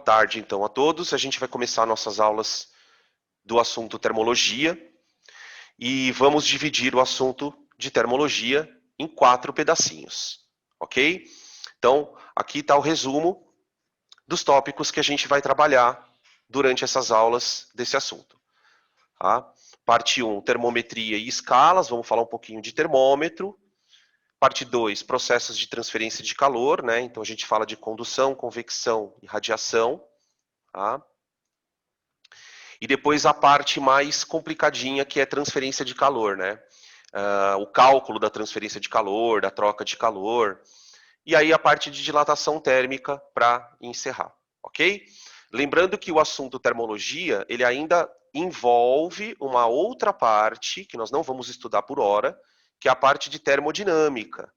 tarde, então, a todos. A gente vai começar nossas aulas do assunto termologia e vamos dividir o assunto de termologia em 4 pedacinhos, ok? Então, aqui está o resumo dos tópicos que a gente vai trabalhar durante essas aulas desse assunto. Tá? Parte 1, termometria e escalas, vamos falar um pouquinho de termômetro. Parte 2, processos de transferência de calor, né? Então a gente fala de condução, convecção e radiação. Tá? E depois a parte mais complicadinha, que é transferência de calor, né? O cálculo da transferência de calor, da troca de calor. E aí a parte de dilatação térmica para encerrar, ok? Lembrando que o assunto termologia, ele ainda envolve uma outra parte, que nós não vamos estudar por hora, que é a parte de termodinâmica,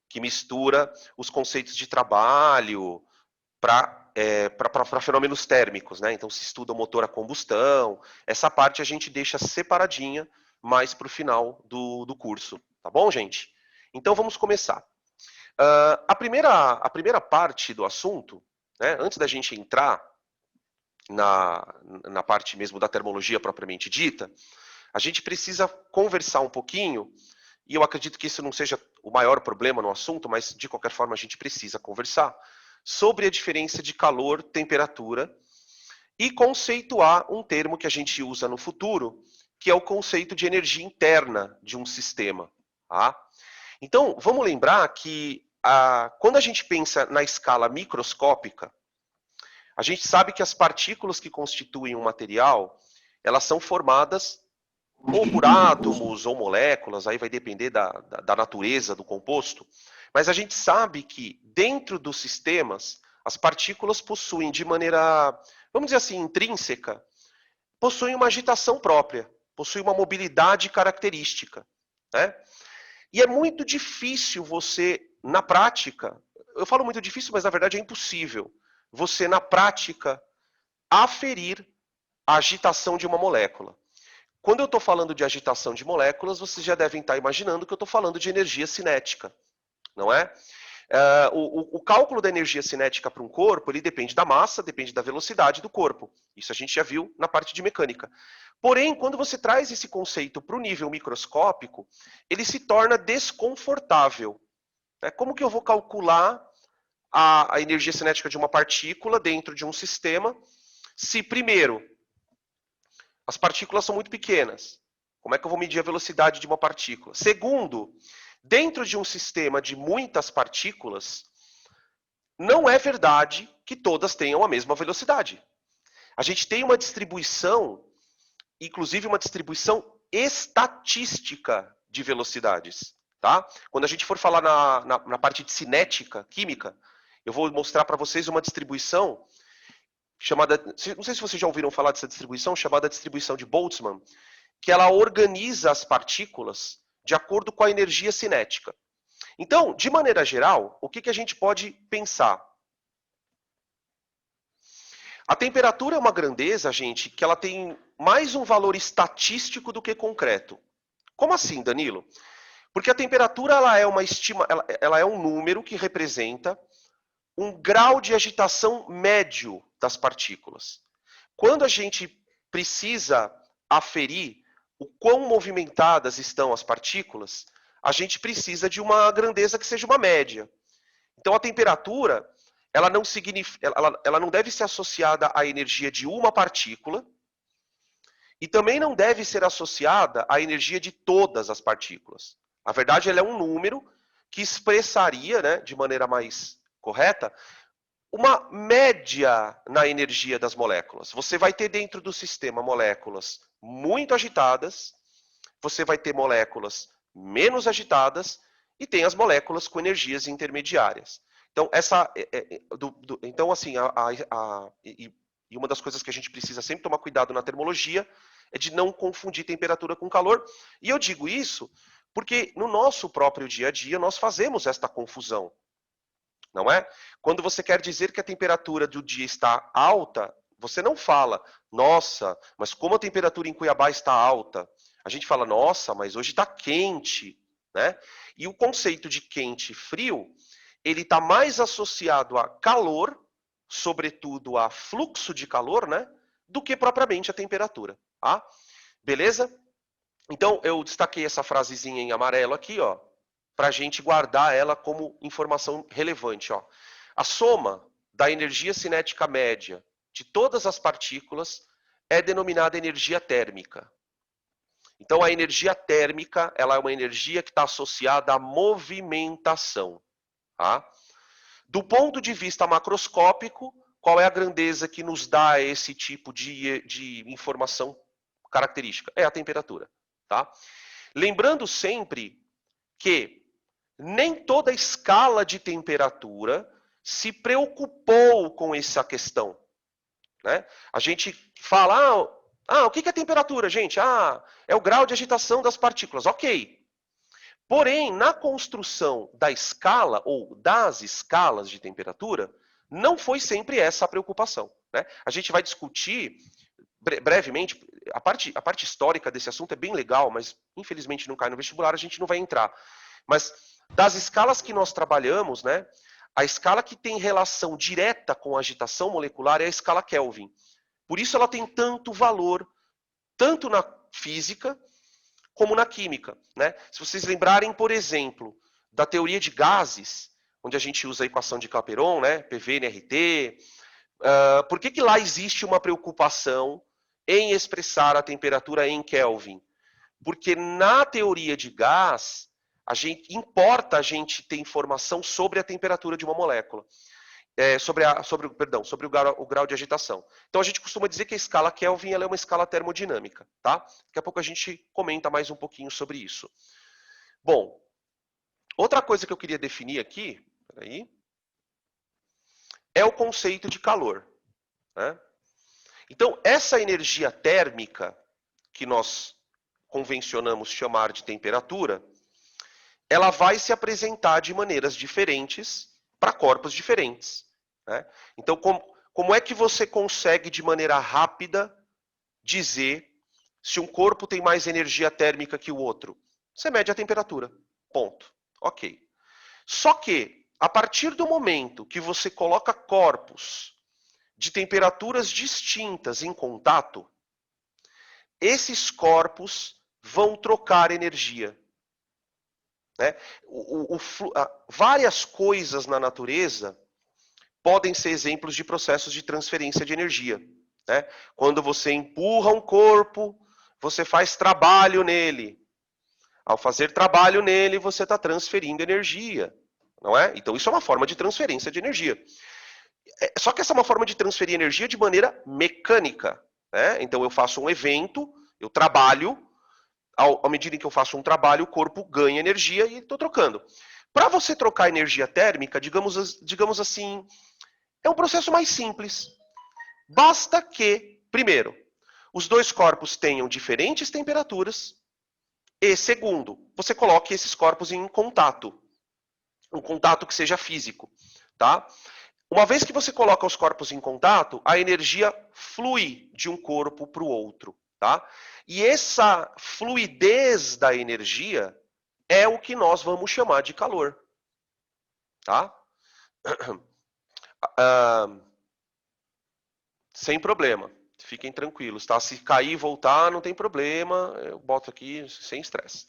que mistura os conceitos de trabalho para fenômenos térmicos, né? Então se estuda o motor a combustão, essa parte a gente deixa separadinha mais para o final do curso, tá bom, gente? Então vamos começar. A primeira parte do assunto, né, antes da gente entrar na parte mesmo da termologia propriamente dita, a gente precisa conversar um pouquinho, e eu acredito que isso não seja o maior problema no assunto, mas de qualquer forma a gente precisa conversar, sobre a diferença de calor, temperatura, e conceituar um termo que a gente usa no futuro, que é o conceito de energia interna de um sistema. Tá? Então, vamos lembrar que quando a gente pensa na escala microscópica, a gente sabe que as partículas que constituem um material, elas são formadas ou por átomos ou moléculas, aí vai depender da natureza do composto, mas a gente sabe que dentro dos sistemas, as partículas possuem de maneira, vamos dizer assim, intrínseca, possuem uma agitação própria, possuem uma mobilidade característica, né? E é muito difícil você, na prática, eu falo muito difícil, mas na verdade é impossível, você, na prática, aferir a agitação de uma molécula. Quando eu estou falando de agitação de moléculas, vocês já devem estar imaginando que eu estou falando de energia cinética, não é? O cálculo da energia cinética para um corpo, ele depende da massa, depende da velocidade do corpo. Isso a gente já viu na parte de mecânica. Porém, quando você traz esse conceito para o nível microscópico, ele se torna desconfortável. Como que eu vou calcular a energia cinética de uma partícula dentro de um sistema, se primeiro, as partículas são muito pequenas? Como é que eu vou medir a velocidade de uma partícula? Segundo, dentro de um sistema de muitas partículas, não é verdade que todas tenham a mesma velocidade. A gente tem uma distribuição, inclusive uma distribuição estatística de velocidades. Tá? Quando a gente for falar na parte de cinética, química, eu vou mostrar para vocês uma distribuição chamada, não sei se vocês já ouviram falar dessa distribuição, chamada distribuição de Boltzmann, que ela organiza as partículas de acordo com a energia cinética. Então, de maneira geral, o que a gente pode pensar? A temperatura é uma grandeza, gente, que ela tem mais um valor estatístico do que concreto. Como assim, Danilo? Porque a temperatura ela é um número que representa um grau de agitação médio das partículas. Quando a gente precisa aferir o quão movimentadas estão as partículas, a gente precisa de uma grandeza que seja uma média. Então a temperatura, ela não deve ser associada à energia de uma partícula e também não deve ser associada à energia de todas as partículas. Na verdade, ela é um número que expressaria, né, de maneira mais correta, uma média na energia das moléculas. Você vai ter dentro do sistema moléculas muito agitadas, você vai ter moléculas menos agitadas e tem as moléculas com energias intermediárias. Então, então assim, e uma das coisas que a gente precisa sempre tomar cuidado na termologia é de não confundir temperatura com calor. E eu digo isso porque no nosso próprio dia a dia nós fazemos esta confusão. Não é? Quando você quer dizer que a temperatura do dia está alta, você não fala, nossa, mas como a temperatura em Cuiabá está alta? A gente fala, nossa, mas hoje está quente, né? E o conceito de quente e frio, ele está mais associado a calor sobretudo, a fluxo de calor, né, do que propriamente a temperatura, tá? Beleza? Então, eu destaquei essa frasezinha em amarelo aqui, ó, para a gente guardar ela como informação relevante, ó. A soma da energia cinética média de todas as partículas é denominada energia térmica. Então, a energia térmica, ela é uma energia que está associada à movimentação, tá? Do ponto de vista macroscópico, qual é a grandeza que nos dá esse tipo de informação característica? É a temperatura, tá? Lembrando sempre que nem toda escala de temperatura se preocupou com essa questão, né? A gente fala, o que é temperatura, gente? É o grau de agitação das partículas. Ok. Porém, na construção da escala ou das escalas de temperatura, não foi sempre essa a preocupação, né? A gente vai discutir brevemente, a parte histórica desse assunto é bem legal, mas infelizmente não cai no vestibular, a gente não vai entrar. Mas das escalas que nós trabalhamos, né, a escala que tem relação direta com a agitação molecular é a escala Kelvin. Por isso ela tem tanto valor, tanto na física como na química, né? Se vocês lembrarem, por exemplo, da teoria de gases, onde a gente usa a equação de Clapeyron, né, PV, nRT, por que lá existe uma preocupação em expressar a temperatura em Kelvin? Porque na teoria de gás, importa a gente ter informação sobre a temperatura de uma molécula. Sobre o grau de agitação. Então a gente costuma dizer que a escala Kelvin ela é uma escala termodinâmica, tá? Daqui a pouco a gente comenta mais um pouquinho sobre isso. Bom, outra coisa que eu queria definir aqui, é o conceito de calor, né? Então essa energia térmica que nós convencionamos chamar de temperatura, ela vai se apresentar de maneiras diferentes para corpos diferentes, né? Então, como é que você consegue, de maneira rápida, dizer se um corpo tem mais energia térmica que o outro? Você mede a temperatura. Ponto. Ok. Só que, a partir do momento que você coloca corpos de temperaturas distintas em contato, esses corpos vão trocar energia. Né? Várias coisas na natureza podem ser exemplos de processos de transferência de energia. Né? Quando você empurra um corpo, você faz trabalho nele. Ao fazer trabalho nele, você está transferindo energia. Não é? Então, isso é uma forma de transferência de energia. Só que essa é uma forma de transferir energia de maneira mecânica. Né? Então, eu faço um evento, eu trabalho, à medida em que eu faço um trabalho, o corpo ganha energia e estou trocando. Para você trocar energia térmica, digamos assim, é um processo mais simples. Basta que, primeiro, os dois corpos tenham diferentes temperaturas e, segundo, você coloque esses corpos em contato. Um contato que seja físico. Tá? Uma vez que você coloca os corpos em contato, a energia flui de um corpo para o outro. Tá? E essa fluidez da energia é o que nós vamos chamar de calor. Tá? Sem problema. Fiquem tranquilos, tá? Se cair e voltar, não tem problema. Eu boto aqui sem estresse.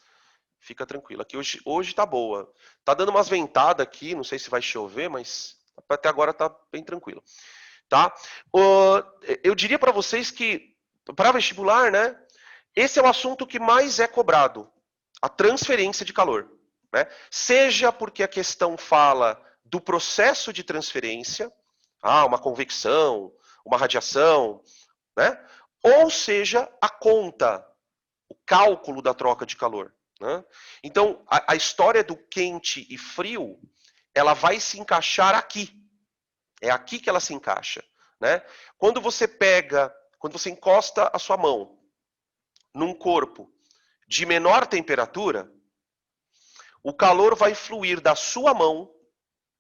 Fica tranquilo. Aqui hoje tá boa. Tá dando umas ventadas aqui, não sei se vai chover, mas até agora tá bem tranquilo. Tá? Eu diria para vocês que, para vestibular, né? Esse é o assunto que mais é cobrado. A transferência de calor. Né? Seja porque a questão fala do processo de transferência, uma convecção, uma radiação, né? Ou seja, a conta, o cálculo da troca de calor. Né? Então, a história do quente e frio, ela vai se encaixar aqui. É aqui que ela se encaixa. Né? Quando você encosta a sua mão num corpo de menor temperatura, o calor vai fluir da sua mão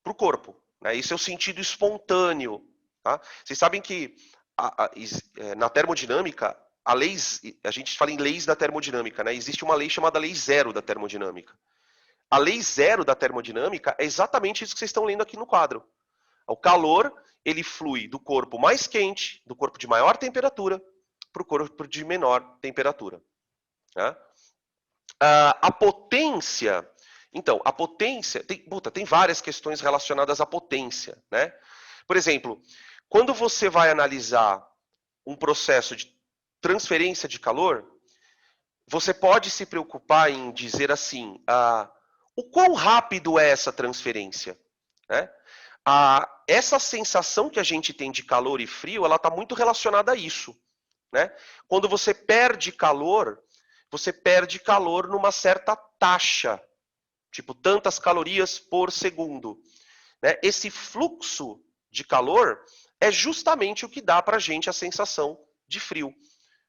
para o corpo. Né? Isso é o sentido espontâneo. Tá? Vocês sabem que na termodinâmica, a gente fala em leis da termodinâmica, né? Existe uma lei chamada lei zero da termodinâmica. A lei zero da termodinâmica é exatamente isso que vocês estão lendo aqui no quadro. O calor, ele flui do corpo mais quente, do corpo de maior temperatura, para o corpo de menor temperatura. Né? A potência, então, a potência, tem várias questões relacionadas à potência, né? Por exemplo, quando você vai analisar um processo de transferência de calor, você pode se preocupar em dizer assim, o quão rápido é essa transferência, né? Essa sensação que a gente tem de calor e frio, ela está muito relacionada a isso, né? Quando você perde calor numa certa taxa, tipo tantas calorias por segundo, né? Esse fluxo de calor é justamente o que dá para a gente a sensação de frio,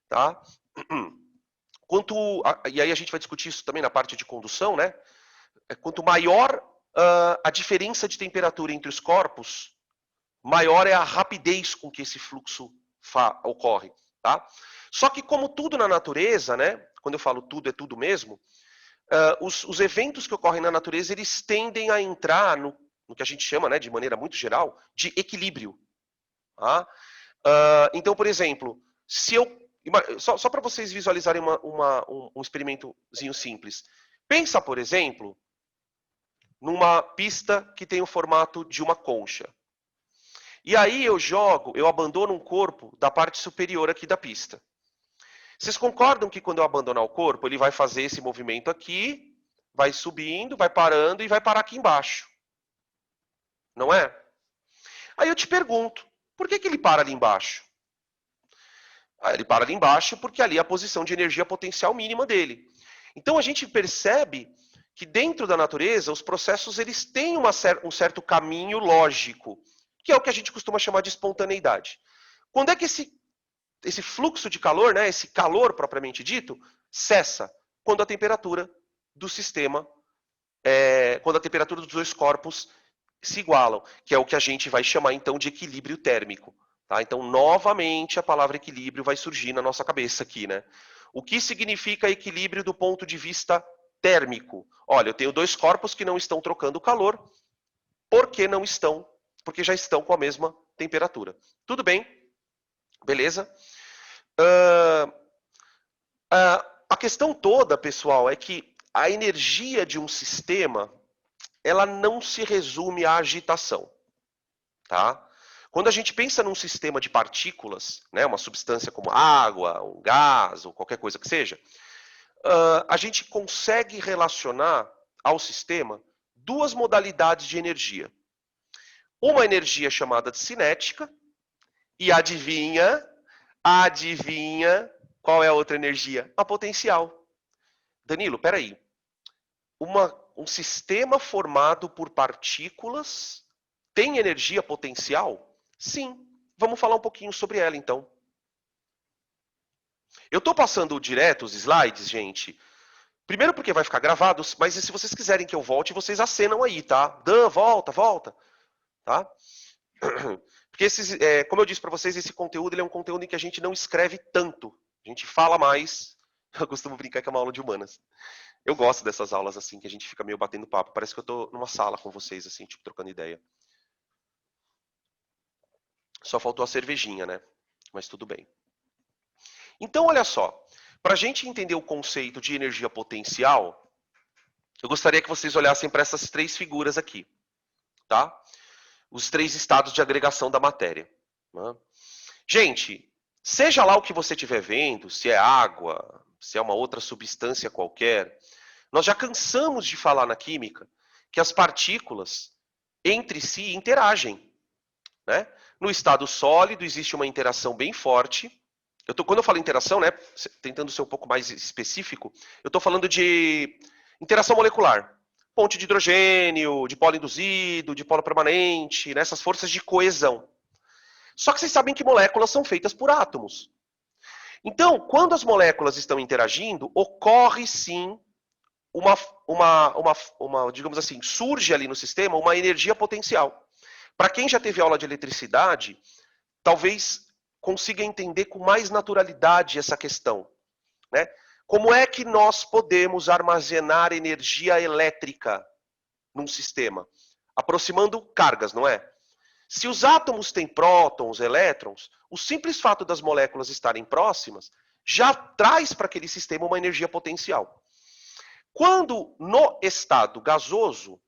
tá? E aí a gente vai discutir isso também na parte de condução, né? Quanto maior a diferença de temperatura entre os corpos, maior é a rapidez com que esse fluxo ocorre, tá? Só que como tudo na natureza, né? Quando eu falo tudo, é tudo mesmo. Os eventos que ocorrem na natureza, eles tendem a entrar no que a gente chama, né, de maneira muito geral, de equilíbrio. Tá? Então, por exemplo, se eu só para vocês visualizarem um experimentozinho simples. Pensa, por exemplo, numa pista que tem o formato de uma concha. E aí eu abandono um corpo da parte superior aqui da pista. Vocês concordam que quando eu abandonar o corpo, ele vai fazer esse movimento aqui, vai subindo, vai parando e vai parar aqui embaixo? Não é? Aí eu te pergunto, por que ele para ali embaixo? Ele para ali embaixo porque ali é a posição de energia potencial mínima dele. Então a gente percebe que dentro da natureza os processos eles têm um certo caminho lógico, que é o que a gente costuma chamar de espontaneidade. Quando é que esse fluxo de calor, né, esse calor propriamente dito, cessa? Quando a temperatura do sistema, quando a temperatura dos dois corpos se igualam, que é o que a gente vai chamar então de equilíbrio térmico. Tá? Então, novamente, a palavra equilíbrio vai surgir na nossa cabeça aqui, né? O que significa equilíbrio do ponto de vista térmico? Olha, eu tenho dois corpos que não estão trocando calor, porque não estão? Porque já estão com a mesma temperatura. Tudo bem? Beleza? A questão toda, pessoal, é que a energia de um sistema, ela não se resume à agitação, tá? Quando a gente pensa num sistema de partículas, né, uma substância como água, um gás ou qualquer coisa que seja, a gente consegue relacionar ao sistema duas modalidades de energia. Uma energia chamada de cinética e adivinha qual é a outra energia? A potencial. Danilo, peraí. Um sistema formado por partículas tem energia potencial? Sim. Vamos falar um pouquinho sobre ela, então. Eu estou passando direto os slides, gente. Primeiro porque vai ficar gravado, mas se vocês quiserem que eu volte, vocês acenam aí, tá? Dan, volta, volta. Tá? Porque como eu disse para vocês, esse conteúdo ele é um conteúdo em que a gente não escreve tanto. A gente fala mais. Eu costumo brincar que é uma aula de humanas. Eu gosto dessas aulas assim, que a gente fica meio batendo papo. Parece que eu estou numa sala com vocês, assim, tipo, trocando ideia. Só faltou a cervejinha, né? Mas tudo bem. Então, olha só. Para a gente entender o conceito de energia potencial, eu gostaria que vocês olhassem para essas três figuras aqui. Tá? Os três estados de agregação da matéria. Né? Gente, seja lá o que você estiver vendo, se é água, se é uma outra substância qualquer, nós já cansamos de falar na química que as partículas entre si interagem. Né? No estado sólido existe uma interação bem forte. Quando eu falo interação, né, tentando ser um pouco mais específico, eu estou falando de interação molecular. Ponte de hidrogênio, de polo induzido, de polo permanente, né, essas forças de coesão. Só que vocês sabem que moléculas são feitas por átomos. Então, quando as moléculas estão interagindo, ocorre sim digamos assim, surge ali no sistema uma energia potencial. Para quem já teve aula de eletricidade, talvez consiga entender com mais naturalidade essa questão. Né? Como é que nós podemos armazenar energia elétrica num sistema? Aproximando cargas, não é? Se os átomos têm prótons, elétrons, o simples fato das moléculas estarem próximas já traz para aquele sistema uma energia potencial. Quando no estado gasoso,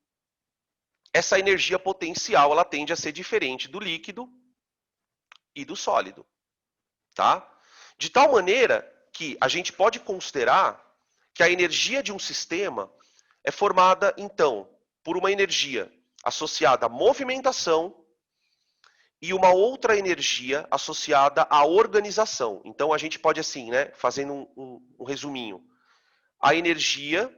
essa energia potencial ela tende a ser diferente do líquido e do sólido, tá? De tal maneira que a gente pode considerar que a energia de um sistema é formada, então, por uma energia associada à movimentação e uma outra energia associada à organização. Então, a gente pode, assim, né, fazendo um resuminho. A energia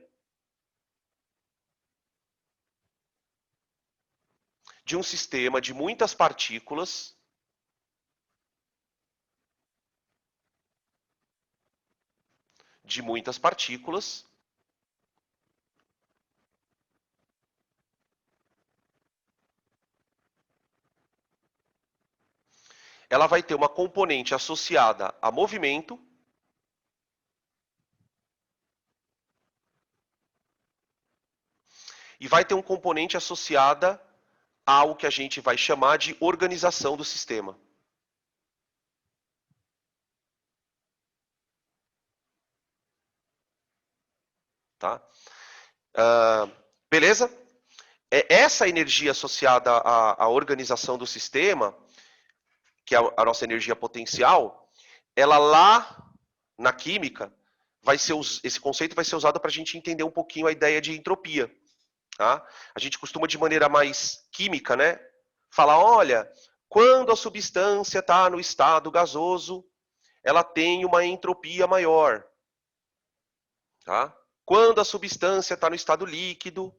de um sistema de muitas partículas ela vai ter uma componente associada a movimento e vai ter um componente associada ao que a gente vai chamar de organização do sistema. Tá? Beleza? Essa energia associada à organização do sistema, que é a nossa energia potencial, ela lá na química, esse conceito vai ser usado para a gente entender um pouquinho a ideia de entropia. Tá? A gente costuma, de maneira mais química, né, falar, olha, quando a substância está no estado gasoso, ela tem uma entropia maior. Tá? Quando a substância está no estado líquido,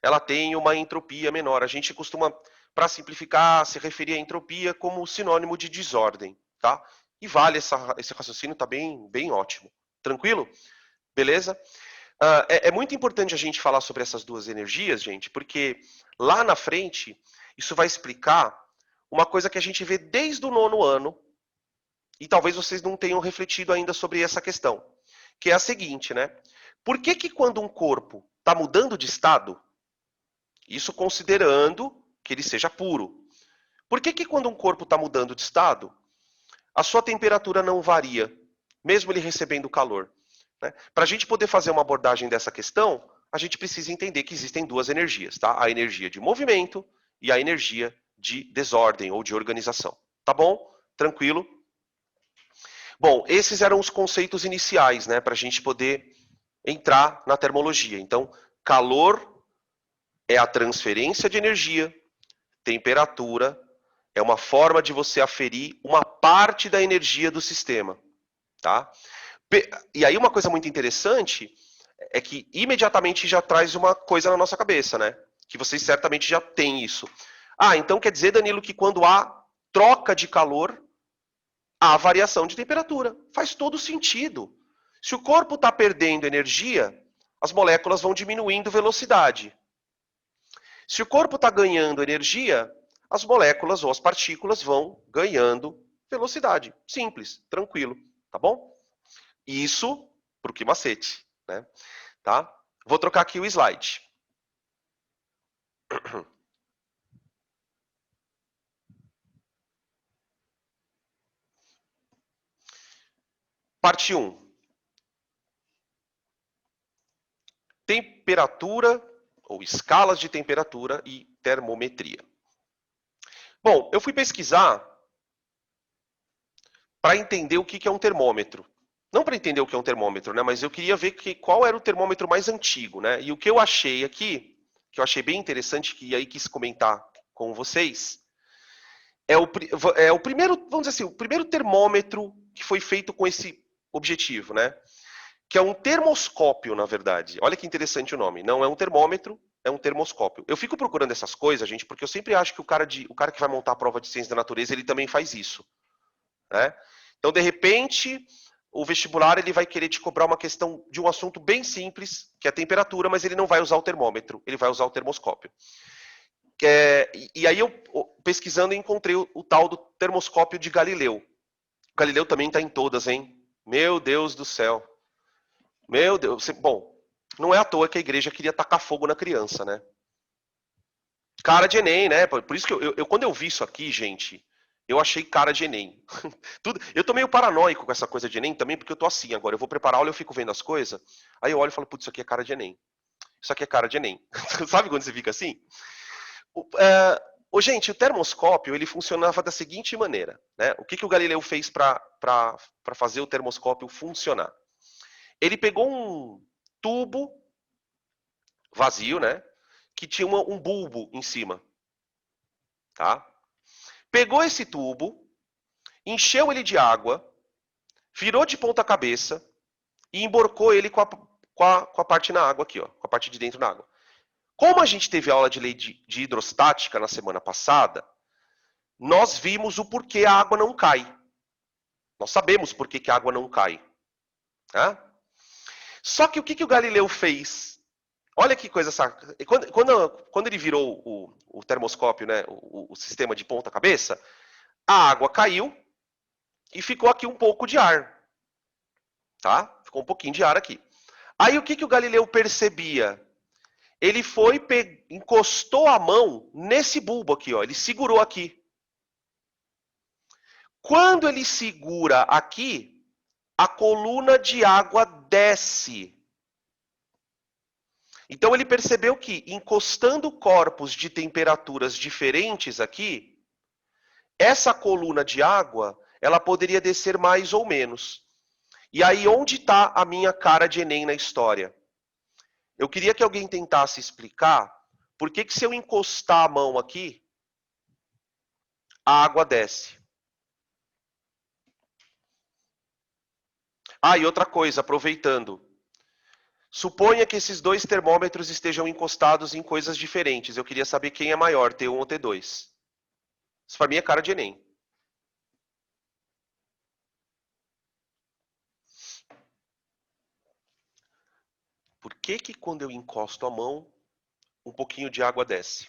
ela tem uma entropia menor. A gente costuma, para simplificar, se referir à entropia como sinônimo de desordem. Tá? E vale esse raciocínio, está bem ótimo. Tranquilo? Beleza? É muito importante a gente falar sobre essas duas energias, gente, porque lá na frente, isso vai explicar uma coisa que a gente vê desde o 9º ano, e talvez vocês não tenham refletido ainda sobre essa questão, que é a seguinte, né? Por que quando um corpo está mudando de estado, isso considerando que ele seja puro, por que quando um corpo está mudando de estado, a sua temperatura não varia, mesmo ele recebendo calor? Né? Para a gente poder fazer uma abordagem dessa questão, a gente precisa entender que existem duas energias, tá? A energia de movimento e a energia de desordem ou de organização. Tá bom? Tranquilo? Bom, esses eram os conceitos iniciais, né, para a gente poder entrar na termologia. Então, calor é a transferência de energia, temperatura é uma forma de você aferir uma parte da energia do sistema, tá? E aí uma coisa muito interessante é que imediatamente já traz uma coisa na nossa cabeça, né? Que vocês certamente já têm isso. Ah, então quer dizer, Danilo, que quando há troca de calor, há variação de temperatura. Faz todo sentido. Se o corpo está perdendo energia, as moléculas vão diminuindo velocidade. Se o corpo está ganhando energia, as moléculas ou as partículas vão ganhando velocidade. Simples, tranquilo, tá bom? Isso para o que macete, né? Tá? Vou trocar aqui o slide. Parte 1. Temperatura ou escalas de temperatura e termometria. Bom, eu fui pesquisar para entender o que é um termômetro. Não para entender o que é um termômetro, né? Mas eu queria ver qual era o termômetro mais antigo, né? E o que eu achei aqui, que eu achei bem interessante, que aí quis comentar com vocês, é o primeiro, vamos dizer assim, o primeiro termômetro que foi feito com esse objetivo, né? Que é um termoscópio, na verdade. Olha que interessante o nome. Não é um termômetro, é um termoscópio. Eu fico procurando essas coisas, gente, porque eu sempre acho que o cara que vai montar a prova de ciência da natureza, ele também faz isso, né? Então, de repente, o vestibular ele vai querer te cobrar uma questão de um assunto bem simples, que é a temperatura, mas ele não vai usar o termômetro, ele vai usar o termoscópio. E aí eu, pesquisando, encontrei o tal do termoscópio de Galileu. O Galileu também está em todas, hein? Meu Deus do céu. Meu Deus. Bom, não é à toa que a igreja queria tacar fogo na criança, né? Cara de Enem, né? Por isso que quando eu vi isso aqui, gente, eu achei cara de Enem. Eu tô meio paranoico com essa coisa de Enem também, porque eu tô assim agora. Eu vou preparar aula e eu fico vendo as coisas. Aí eu olho e falo, putz, isso aqui é cara de Enem. Isso aqui é cara de Enem. Sabe quando você fica assim? Gente, o termoscópio ele funcionava da seguinte maneira, né? O que o Galileu fez para fazer o termoscópio funcionar? Ele pegou um tubo vazio, né? Que tinha um bulbo em cima, tá? Pegou esse tubo, encheu ele de água, virou de ponta cabeça e emborcou ele com a parte na água aqui, ó, com a parte de dentro na água. Como a gente teve aula de lei de hidrostática na semana passada, nós vimos o porquê a água não cai. Nós sabemos por que a água não cai. Né? Só que o que o Galileu fez? Olha que coisa saca. Quando ele virou o termoscópio, né, o sistema de ponta cabeça, a água caiu e ficou aqui um pouco de ar. Tá? Ficou um pouquinho de ar aqui. Aí o que o Galileu percebia? Ele foi, encostou a mão nesse bulbo aqui, ó. Ele segurou aqui. Quando ele segura aqui, a coluna de água desce. Então ele percebeu que, encostando corpos de temperaturas diferentes aqui, essa coluna de água, ela poderia descer mais ou menos. E aí, onde está a minha cara de Enem na história? Eu queria que alguém tentasse explicar por que se eu encostar a mão aqui, a água desce. Ah, e outra coisa, aproveitando. Suponha que esses dois termômetros estejam encostados em coisas diferentes. Eu queria saber quem é maior, T1 ou T2. Isso para mim é cara de Enem. Por que quando eu encosto a mão, um pouquinho de água desce?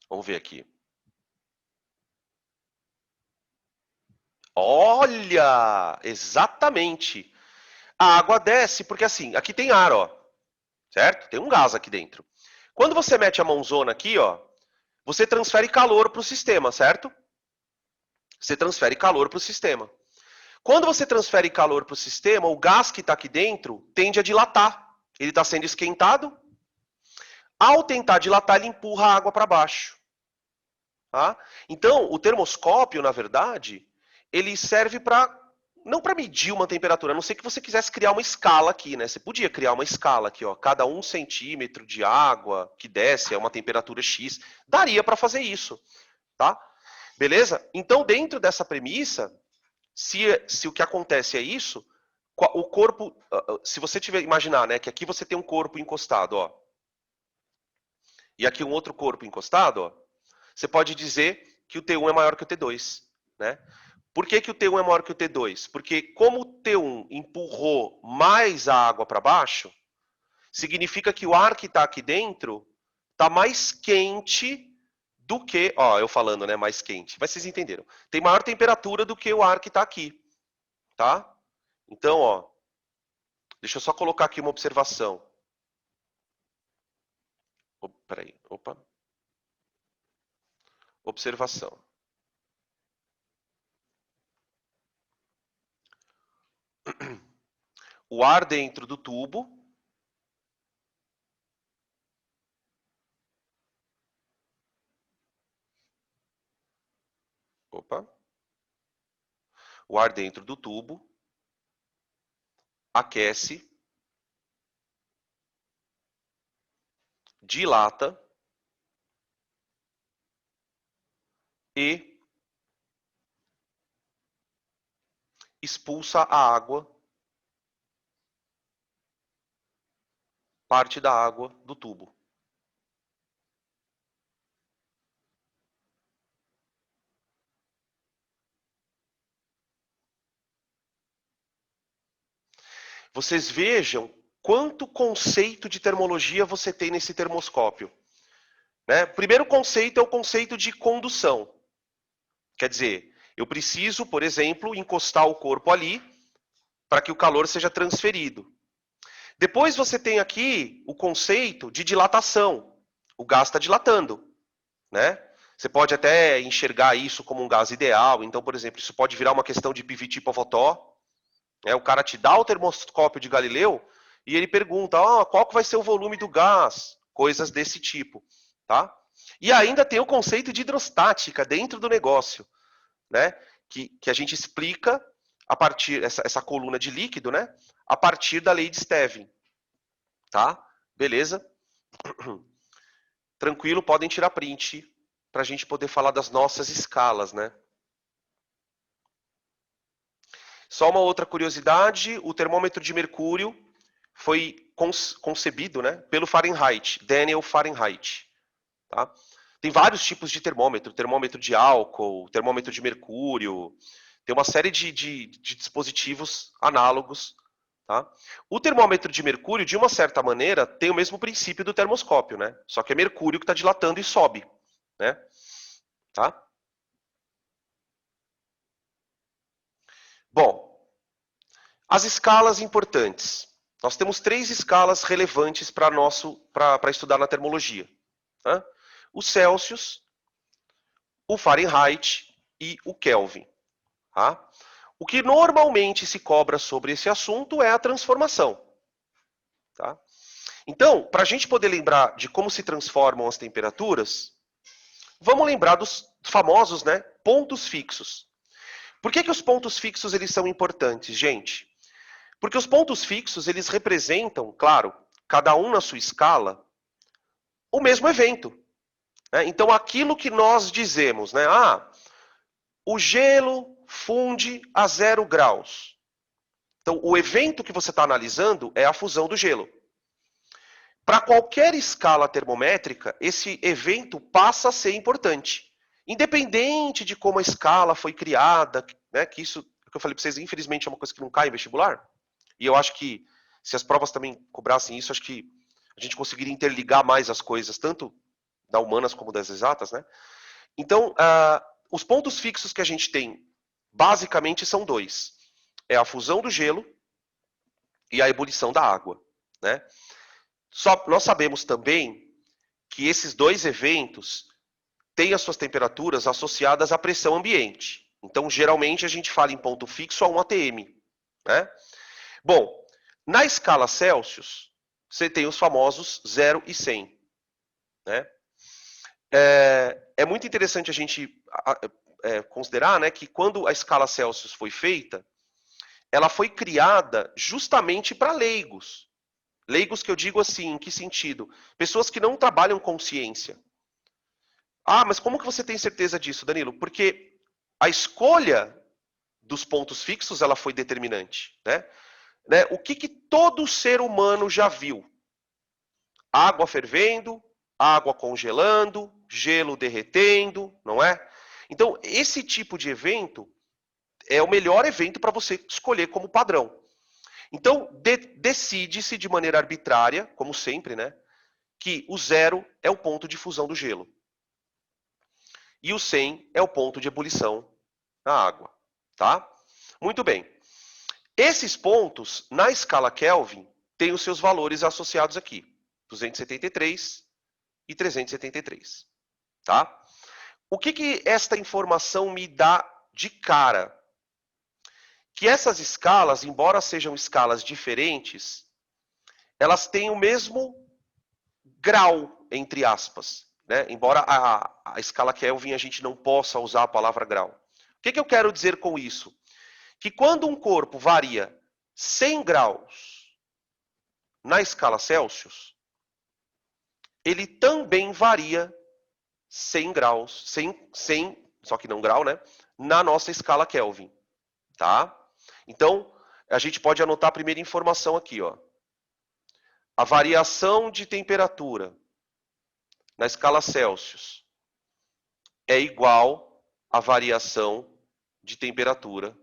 Vamos ver aqui. Olha! Exatamente. A água desce porque assim, aqui tem ar, ó. Certo? Tem um gás aqui dentro. Quando você mete a mãozona aqui, ó, você transfere calor para o sistema, certo? Você transfere calor para o sistema. Quando você transfere calor para o sistema, o gás que está aqui dentro tende a dilatar. Ele está sendo esquentado. Ao tentar dilatar, ele empurra a água para baixo. Tá? Então, o termoscópio, na verdade, ele serve para não para medir uma temperatura, a não ser que você quisesse criar uma escala aqui, né? Você podia criar uma escala aqui, ó. Cada 1 centímetro de água que desce é uma temperatura X. Daria para fazer isso, tá? Beleza? Então, dentro dessa premissa, se o que acontece é isso, o corpo, se você tiver imaginar, né, que aqui você tem um corpo encostado, ó, e aqui um outro corpo encostado, ó, você pode dizer que o T1 é maior que o T2, né? Por que o T1 é maior que o T2? Porque como o T1 empurrou mais a água para baixo, significa que o ar que está aqui dentro está mais quente do que, ó, eu falando, né, mais quente, mas vocês entenderam. Tem maior temperatura do que o ar que está aqui, tá? Então, ó, deixa eu só colocar aqui uma observação. Peraí, opa. Observação. O ar dentro do tubo opa, o ar dentro do tubo aquece, dilata e expulsa a água, parte da água do tubo. Vocês vejam quanto conceito de termologia você tem nesse termoscópio. Né? O primeiro conceito é o conceito de condução. Quer dizer, eu preciso, por exemplo, encostar o corpo ali para que o calor seja transferido. Depois você tem aqui o conceito de dilatação. O gás está dilatando, né? Você pode até enxergar isso como um gás ideal. Então, por exemplo, isso pode virar uma questão de PVT Pavotó. O cara te dá o termoscópio de Galileu e ele pergunta, qual que vai ser o volume do gás? Coisas desse tipo, tá? E ainda tem o conceito de hidrostática dentro do negócio, né? Que a gente explica a partir essa coluna de líquido, né? A partir da lei de Stevin, tá? Beleza? Tranquilo, podem tirar print para a gente poder falar das nossas escalas, né? Só uma outra curiosidade, o termômetro de mercúrio foi concebido, né, pelo Fahrenheit, Daniel Fahrenheit. Tá? Tem vários tipos de termômetro de álcool, termômetro de mercúrio, tem uma série de dispositivos análogos. Tá? O termômetro de mercúrio, de uma certa maneira, tem o mesmo princípio do termoscópio, né? Só que é mercúrio que está dilatando e sobe. Né? Tá? Bom, as escalas importantes. Nós temos 3 escalas relevantes para estudar na termologia. Tá? O Celsius, o Fahrenheit e o Kelvin. Tá? O que normalmente se cobra sobre esse assunto é a transformação. Tá? Então, para a gente poder lembrar de como se transformam as temperaturas, vamos lembrar dos famosos, né, pontos fixos. Por que os pontos fixos eles são importantes, gente? Porque os pontos fixos eles representam, claro, cada um na sua escala, o mesmo evento. Né? Então, aquilo que nós dizemos, né, o gelo funde a 0 graus. Então, o evento que você está analisando é a fusão do gelo. Para qualquer escala termométrica, esse evento passa a ser importante. Independente de como a escala foi criada, né, que isso, que eu falei para vocês, infelizmente é uma coisa que não cai em vestibular. E eu acho que, se as provas também cobrassem isso, acho que a gente conseguiria interligar mais as coisas, tanto da humanas como das exatas, né? Então, os pontos fixos que a gente tem, basicamente, são 2. É a fusão do gelo e a ebulição da água, né? Nós sabemos também que esses 2 eventos têm as suas temperaturas associadas à pressão ambiente. Então, geralmente, a gente fala em ponto fixo a 1 atm, né? Bom, na escala Celsius, você tem os famosos 0 e 100, né? É muito interessante a gente considerar, né, que quando a escala Celsius foi feita, ela foi criada justamente para leigos. Leigos que eu digo assim, em que sentido? Pessoas que não trabalham com ciência. Mas como que você tem certeza disso, Danilo? Porque a escolha dos pontos fixos ela foi determinante, né? O que todo ser humano já viu? Água fervendo, água congelando, gelo derretendo, não é? Então, esse tipo de evento é o melhor evento para você escolher como padrão. Então, decide-se de maneira arbitrária, como sempre, né, que o 0 é o ponto de fusão do gelo. E o 100 é o ponto de ebulição da água, tá? Muito bem. Esses pontos, na escala Kelvin, têm os seus valores associados aqui. 273 e 373, tá? O que esta informação me dá de cara? Que essas escalas, embora sejam escalas diferentes, elas têm o mesmo grau, entre aspas. Né? Embora a escala Kelvin a gente não possa usar a palavra grau. O que eu quero dizer com isso? Que quando um corpo varia 100 graus na escala Celsius, ele também varia 100 graus, 100, só que não grau, né? Na nossa escala Kelvin, tá? Então, a gente pode anotar a primeira informação aqui, ó. A variação de temperatura na escala Celsius é igual à variação de temperatura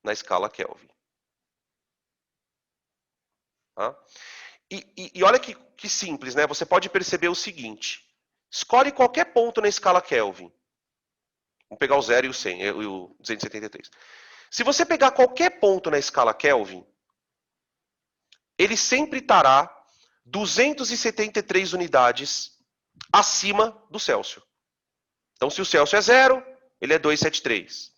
na escala Kelvin. Tá? E olha que simples, né? Você pode perceber o seguinte. Escolhe qualquer ponto na escala Kelvin. Vamos pegar o 0 e o 100, e o 273. Se você pegar qualquer ponto na escala Kelvin, ele sempre estará 273 unidades acima do Celsius. Então, se o Celsius é 0, ele é 273.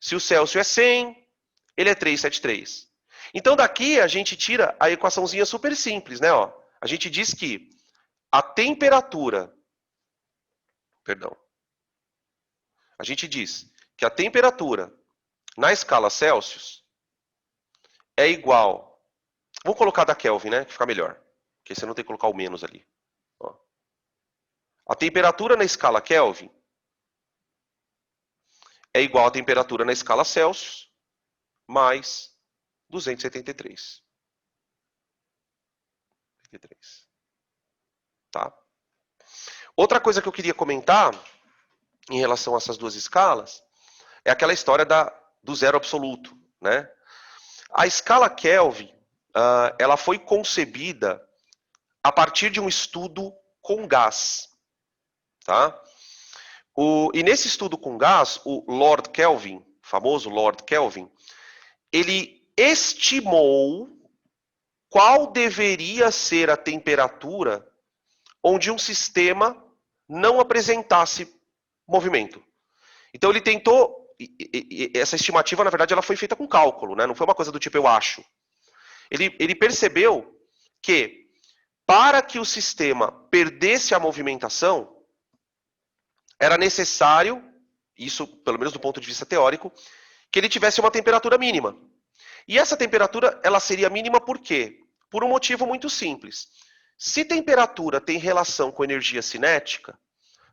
Se o Celsius é 100, ele é 373. Então, daqui a gente tira a equaçãozinha super simples, né? Ó, a gente diz que a temperatura... Perdão. A gente diz que a temperatura na escala Celsius é igual... Vamos colocar da Kelvin, né? Que fica melhor. Porque você não tem que colocar o menos ali. Ó. A temperatura na escala Kelvin é igual à temperatura na escala Celsius mais 273. Tá? Outra coisa que eu queria comentar em relação a essas duas escalas é aquela história do zero absoluto, né? A escala Kelvin, ela foi concebida a partir de um estudo com gás, tá? E nesse estudo com gás, o Lord Kelvin, famoso Lord Kelvin, ele estimou qual deveria ser a temperatura onde um sistema não apresentasse movimento. Então ele tentou, essa estimativa na verdade ela foi feita com cálculo, né? Não foi uma coisa do tipo eu acho. Ele percebeu que para que o sistema perdesse a movimentação, era necessário, isso pelo menos do ponto de vista teórico, que ele tivesse uma temperatura mínima. E essa temperatura ela seria mínima por quê? Por um motivo muito simples. Se temperatura tem relação com energia cinética,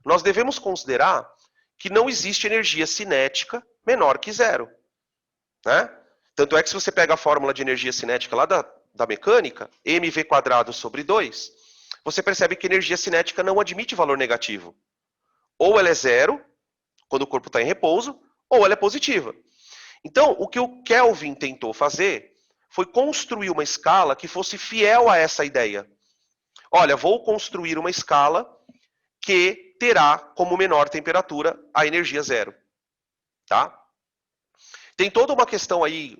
nós devemos considerar que não existe energia cinética menor que zero. Né? Tanto é que se você pega a fórmula de energia cinética lá da mecânica, mv² sobre 2, você percebe que energia cinética não admite valor negativo. Ou ela é zero, quando o corpo está em repouso, ou ela é positiva. Então, o que o Kelvin tentou fazer foi construir uma escala que fosse fiel a essa ideia. Olha, vou construir uma escala que terá como menor temperatura a energia zero. Tá? Tem toda uma questão aí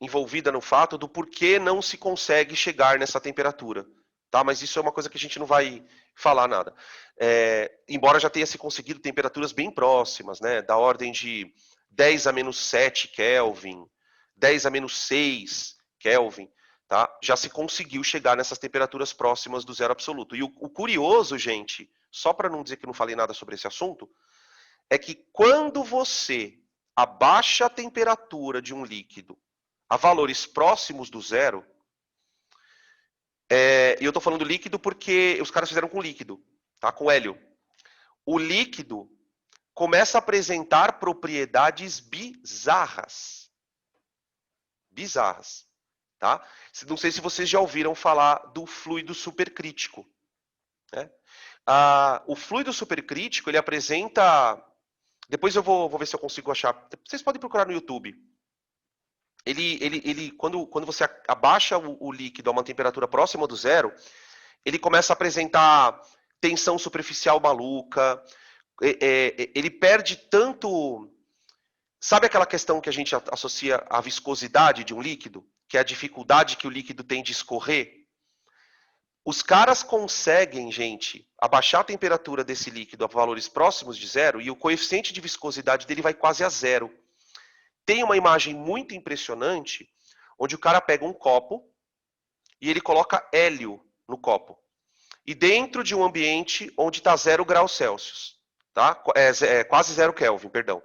envolvida no fato do porquê não se consegue chegar nessa temperatura. Tá? Mas isso é uma coisa que a gente não vai falar nada. Embora já tenha se conseguido temperaturas bem próximas, né? Da ordem de 10 a menos 7 Kelvin, 10 a menos 6 Kelvin, tá? Já se conseguiu chegar nessas temperaturas próximas do zero absoluto. E o curioso, gente, só para não dizer que não falei nada sobre esse assunto, é que quando você abaixa a temperatura de um líquido a valores próximos do zero, e eu estou falando líquido porque os caras fizeram com líquido, tá? Com hélio. O líquido começa a apresentar propriedades bizarras. Bizarras. Tá? Não sei se vocês já ouviram falar do fluido supercrítico. Né? O fluido supercrítico, ele apresenta... Depois eu vou ver se eu consigo achar. Vocês podem procurar no YouTube. Quando você abaixa o líquido a uma temperatura próxima do zero, ele começa a apresentar tensão superficial maluca, ele perde tanto... Sabe aquela questão que a gente associa à viscosidade de um líquido? Que é a dificuldade que o líquido tem de escorrer? Os caras conseguem, gente, abaixar a temperatura desse líquido a valores próximos de zero e o coeficiente de viscosidade dele vai quase a zero. Tem uma imagem muito impressionante onde o cara pega um copo e ele coloca hélio no copo. E dentro de um ambiente onde está 0 graus Celsius. Tá? Quase 0 Kelvin, perdão.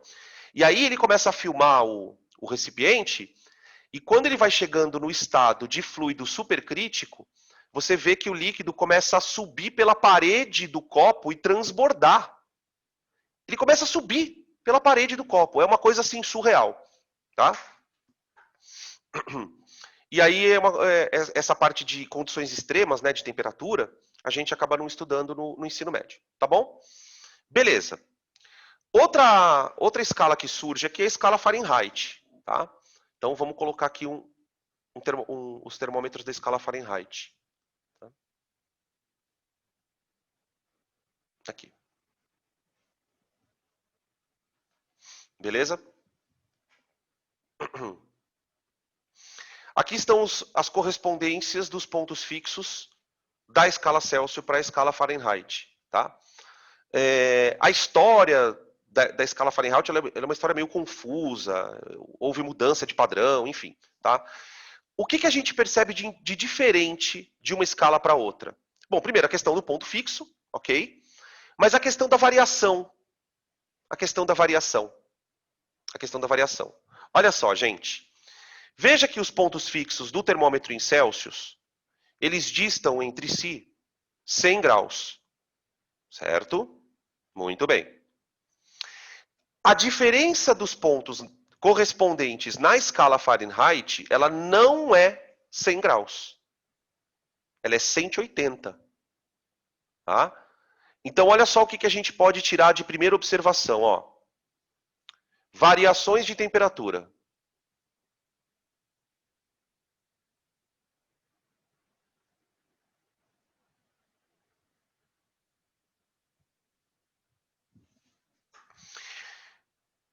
E aí ele começa a filmar o recipiente e quando ele vai chegando no estado de fluido supercrítico, você vê que o líquido começa a subir pela parede do copo e transbordar. Ele começa a subir pela parede do copo. É uma coisa assim surreal. Tá? E aí essa parte de condições extremas, né, de temperatura, a gente acaba não estudando no ensino médio. Tá bom? Beleza. Outra escala que surge aqui é a escala Fahrenheit. Tá? Então vamos colocar aqui os termômetros da escala Fahrenheit. Tá? Aqui. Beleza? Aqui estão as correspondências dos pontos fixos da escala Celsius para a escala Fahrenheit. Tá? A história da escala Fahrenheit ela é uma história meio confusa, houve mudança de padrão, enfim. Tá? O que a gente percebe de diferente de uma escala para outra? Bom, primeiro a questão do ponto fixo, ok? Mas a questão da variação. A questão da variação. Olha só, gente. Veja que os pontos fixos do termômetro em Celsius, eles distam entre si 100 graus. Certo? Muito bem. A diferença dos pontos correspondentes na escala Fahrenheit, ela não é 100 graus. Ela é 180. Tá? Então, olha só o que a gente pode tirar de primeira observação. Ó. Variações de temperatura.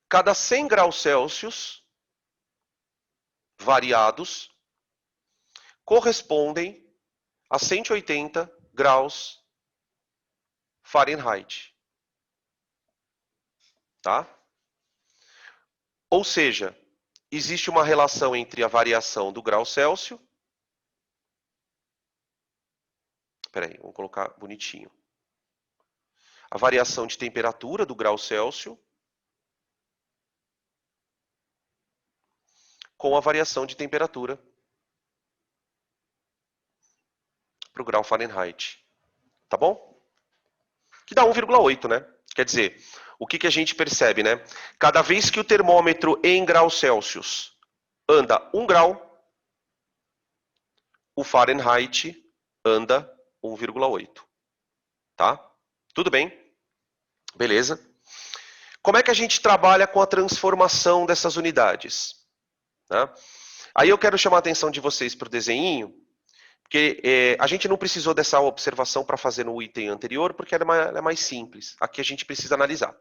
Cada 100 graus Celsius variados correspondem a 180 graus Fahrenheit. Tá? Ou seja, existe uma relação entre a variação do grau Celsius. Espera aí, vamos colocar bonitinho. A variação de temperatura do grau Celsius com a variação de temperatura para o grau Fahrenheit. Tá bom? Que dá 1,8, né? Quer dizer, o que a gente percebe, né? Cada vez que o termômetro em graus Celsius anda 1 grau, o Fahrenheit anda 1,8. Tá? Tudo bem? Beleza? Como é que a gente trabalha com a transformação dessas unidades? Tá? Aí eu quero chamar a atenção de vocês para o desenho, porque a gente não precisou dessa observação para fazer no item anterior, porque ela é mais simples. Aqui a gente precisa analisar.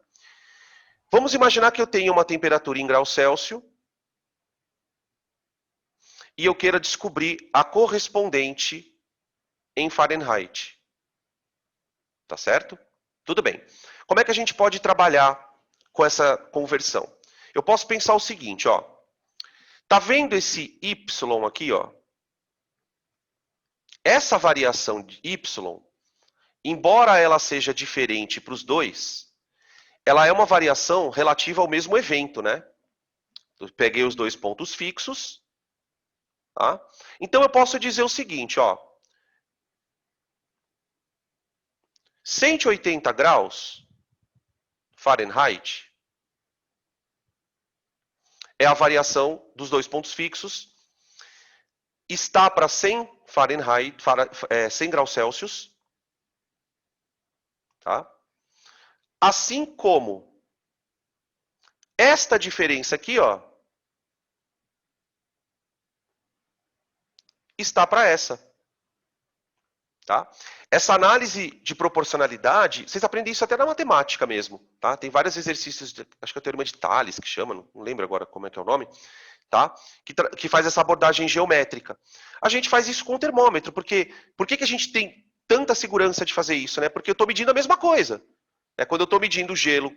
Vamos imaginar que eu tenho uma temperatura em graus Celsius e eu queira descobrir a correspondente em Fahrenheit. Tá certo? Tudo bem. Como é que a gente pode trabalhar com essa conversão? Eu posso pensar o seguinte, ó. Tá vendo esse Y aqui, ó? Essa variação de Y, embora ela seja diferente para os dois, ela é uma variação relativa ao mesmo evento, né? Eu peguei os dois pontos fixos. Tá? Então eu posso dizer o seguinte, ó. 180 graus Fahrenheit é a variação dos dois pontos fixos. Está para 100 Fahrenheit, 100 graus Celsius. Tá? Assim como esta diferença aqui, ó, está para essa. Tá? Essa análise de proporcionalidade, vocês aprendem isso até na matemática mesmo. Tá? Tem vários exercícios, acho que é o teorema de Thales que chama, não lembro agora como é que é o nome, tá? que faz essa abordagem geométrica. A gente faz isso com o termômetro, porque por que a gente tem tanta segurança de fazer isso? Né? Porque eu estou medindo a mesma coisa. Quando eu estou medindo o gelo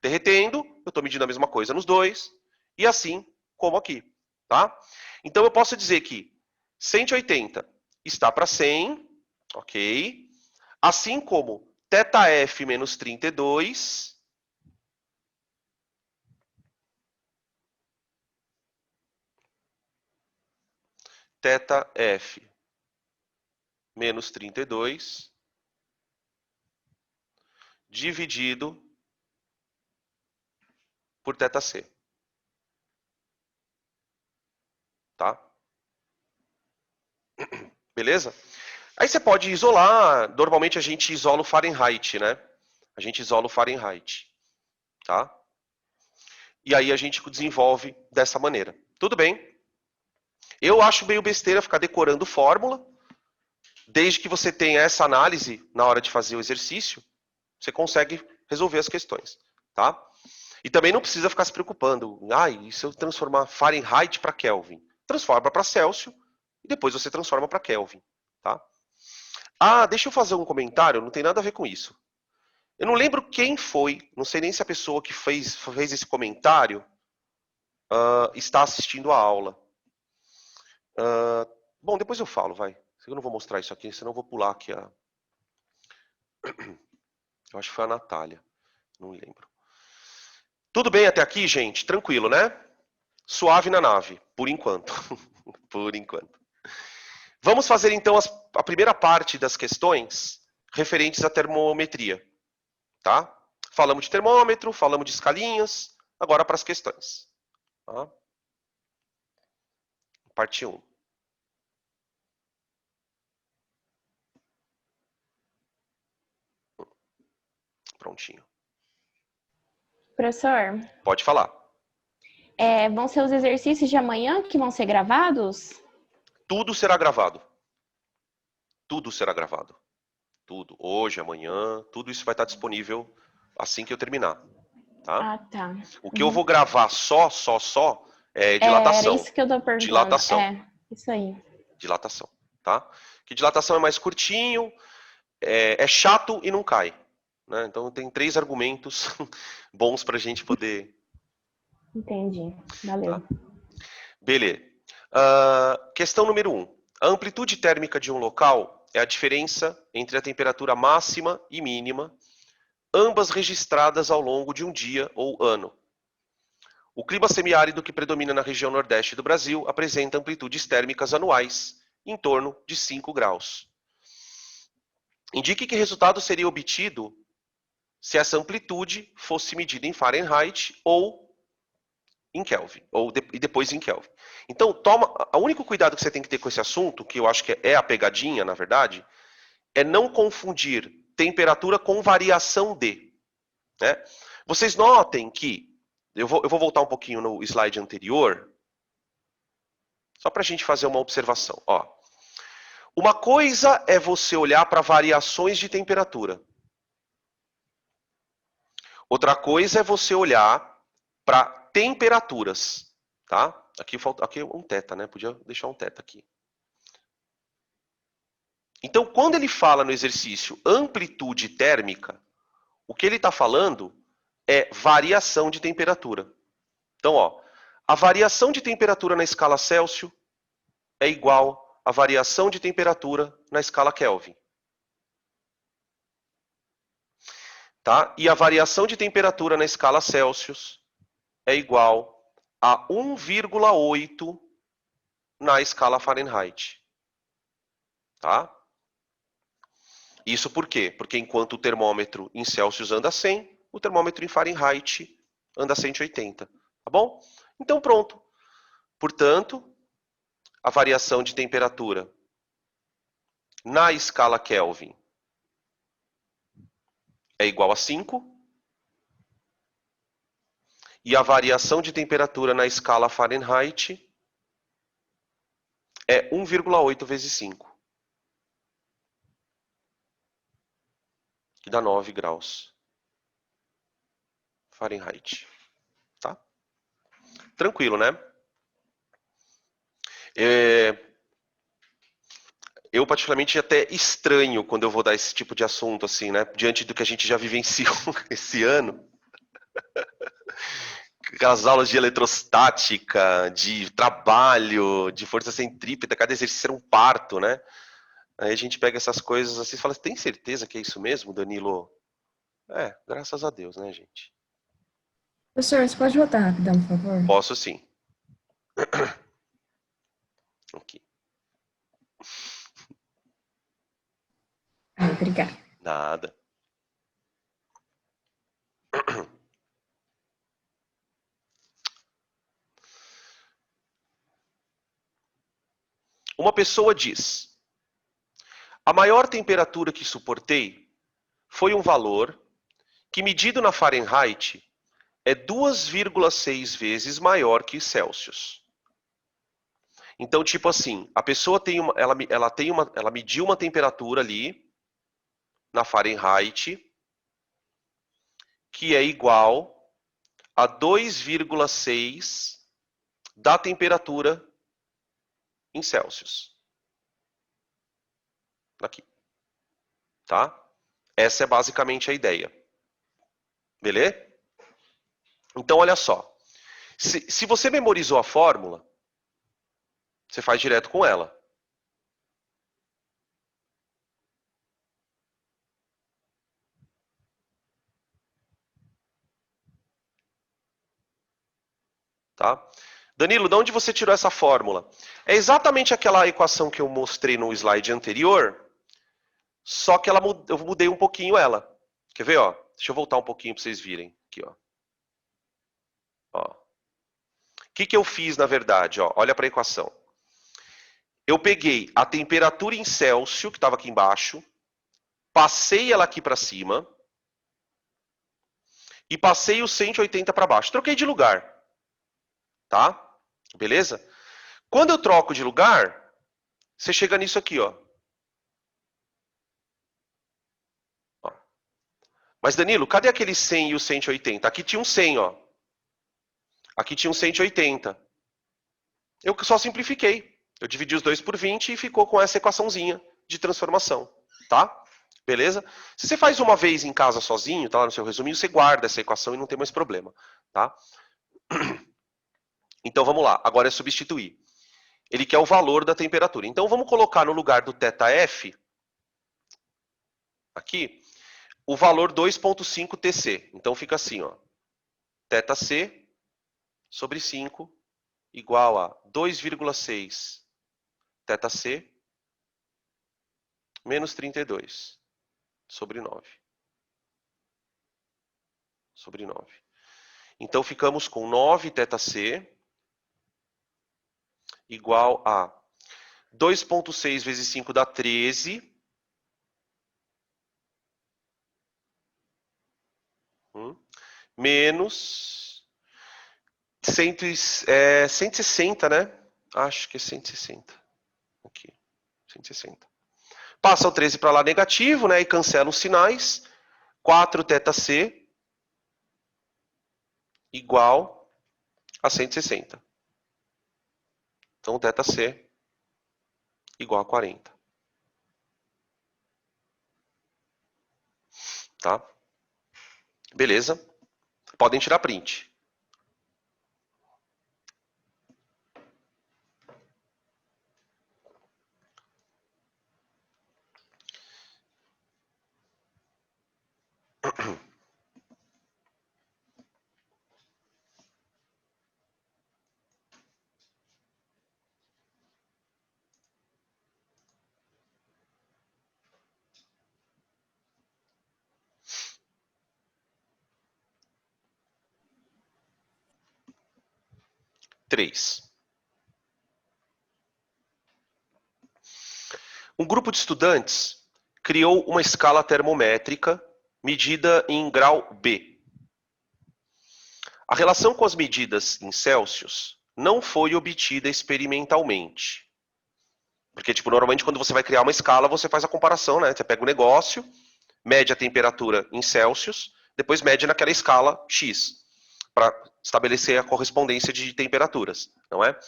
derretendo, eu estou medindo a mesma coisa nos dois, e assim como aqui. Tá? Então eu posso dizer que 180 está para 100, ok? Assim como θf menos 32 θf menos 32 dividido por θc. Tá? Beleza? Aí você pode isolar, normalmente a gente isola o Fahrenheit, né? A gente isola o Fahrenheit, tá? E aí a gente desenvolve dessa maneira. Tudo bem? Eu acho meio besteira ficar decorando fórmula, desde que você tenha essa análise na hora de fazer o exercício, você consegue resolver as questões, tá? E também não precisa ficar se preocupando, e se eu transformar Fahrenheit para Kelvin? transforma para Celsius e depois você transforma para Kelvin, tá? Ah, deixa eu fazer um comentário, não tem nada a ver com isso. Eu não lembro quem foi, não sei nem se a pessoa que fez esse comentário está assistindo a aula. Bom, depois eu falo, vai. Eu não vou mostrar isso aqui, senão eu vou pular aqui a... Eu acho que foi a Natália, não lembro. Tudo bem até aqui, gente? Tranquilo, né? Suave na nave, por enquanto. Por enquanto. Vamos fazer então a primeira parte das questões referentes à termometria, tá? Falamos de termômetro, falamos de escalinhas, agora para as questões. Tá? Parte 1. Prontinho. Professor, Pode falar. vão ser os exercícios de amanhã que vão ser gravados? Tudo será gravado. Tudo será gravado. Tudo. Hoje, amanhã, tudo isso vai estar disponível assim que eu terminar. Tá? Ah, tá. O que eu vou gravar só é Era dilatação. isso que eu tô perguntando. Dilatação. Isso aí. Dilatação. Tá? Que dilatação é mais curtinho, é chato e não cai. Né? Então tem 3 argumentos bons para a gente poder... Entendi. Valeu. Tá? Beleza. Questão número 1. A amplitude térmica de um local é a diferença entre a temperatura máxima e mínima, ambas registradas ao longo de um dia ou ano. O clima semiárido que predomina na região nordeste do Brasil apresenta amplitudes térmicas anuais em torno de 5 graus. Indique que resultado seria obtido se essa amplitude fosse medida em Fahrenheit ou em Kelvin, e depois em Kelvin. Então, o único cuidado que você tem que ter com esse assunto, que eu acho que é a pegadinha, na verdade, é não confundir temperatura com variação de. Né? Vocês notem que, eu vou voltar um pouquinho no slide anterior, só para a gente fazer uma observação. Ó. Uma coisa é você olhar para variações de temperatura. Outra coisa é você olhar para temperaturas, tá? Aqui um teta, né? Podia deixar um teta aqui. Então, quando ele fala no exercício amplitude térmica, o que ele está falando é variação de temperatura. Então, ó, a variação de temperatura na escala Celsius é igual à variação de temperatura na escala Kelvin. Tá? E a variação de temperatura na escala Celsius é igual a 1,8 na escala Fahrenheit. Tá? Isso por quê? Porque enquanto o termômetro em Celsius anda 100, o termômetro em Fahrenheit anda 180. Tá bom? Então pronto. Portanto, a variação de temperatura na escala Kelvin é igual a 5. E a variação de temperatura na escala Fahrenheit é 1,8 vezes 5. Que dá 9 graus Fahrenheit. Tá? Tranquilo, né? Eu particularmente até estranho quando eu vou dar esse tipo de assunto, assim, né? Diante do que a gente já vivenciou esse ano. Aquelas aulas de eletrostática, de trabalho, de força centrípeta, cada exercício era um parto, né? Aí a gente pega essas coisas assim e fala, tem certeza que é isso mesmo, Danilo? Graças a Deus, né, gente? Professor, você pode voltar rapidão, por favor? Posso sim. Aqui. Obrigada. Nada. Uma pessoa diz: a maior temperatura que suportei foi um valor que, medido na Fahrenheit, é 2,6 vezes maior que Celsius. Então, tipo assim, a pessoa ela mediu uma temperatura ali na Fahrenheit que é igual a 2,6 da temperatura em Celsius. Aqui. Tá? Essa é basicamente a ideia. Beleza? Então, olha só. Se você memorizou a fórmula, você faz direto com ela. Tá? Danilo, de onde você tirou essa fórmula? É exatamente aquela equação que eu mostrei no slide anterior, só que eu mudei um pouquinho ela. Quer ver? Ó? Deixa eu voltar um pouquinho para vocês virem. Aqui, ó. Ó. O que eu fiz, na verdade? Ó? Olha para a equação. Eu peguei a temperatura em Celsius, que estava aqui embaixo, passei ela aqui para cima e passei o 180 para baixo. Troquei de lugar. Tá? Beleza? Quando eu troco de lugar, você chega nisso aqui, ó. Mas, Danilo, cadê aquele 100 e o 180? Aqui tinha um 100, ó. Aqui tinha um 180. Eu só simplifiquei. Eu dividi os dois por 20 e ficou com essa equaçãozinha de transformação, tá? Beleza? Se você faz uma vez em casa sozinho, tá lá no seu resuminho, você guarda essa equação e não tem mais problema, tá? Então, vamos lá. Agora é substituir. Ele quer o valor da temperatura. Então, vamos colocar no lugar do θF, aqui, o valor 2,5 TC. Então, fica assim, ó. θC sobre 5 igual a 2,6 θC menos 32 sobre 9. Sobre 9. Então, ficamos com 9 θC igual a 2,6 vezes 5 dá 13. Menos 160, né? Acho que é 160. Aqui, 160. Passa o 13 para lá negativo, né? E cancela os sinais. 4 θC igual a 160. Então, θC igual a 40. Tá? Beleza? Podem tirar print. Três. Um grupo de estudantes criou uma escala termométrica medida em grau B. A relação com as medidas em Celsius não foi obtida experimentalmente. Porque, normalmente quando você vai criar uma escala, você faz a comparação, né? Você pega o negócio, mede a temperatura em Celsius, depois mede naquela escala X, para estabelecer a correspondência de temperaturas, não é?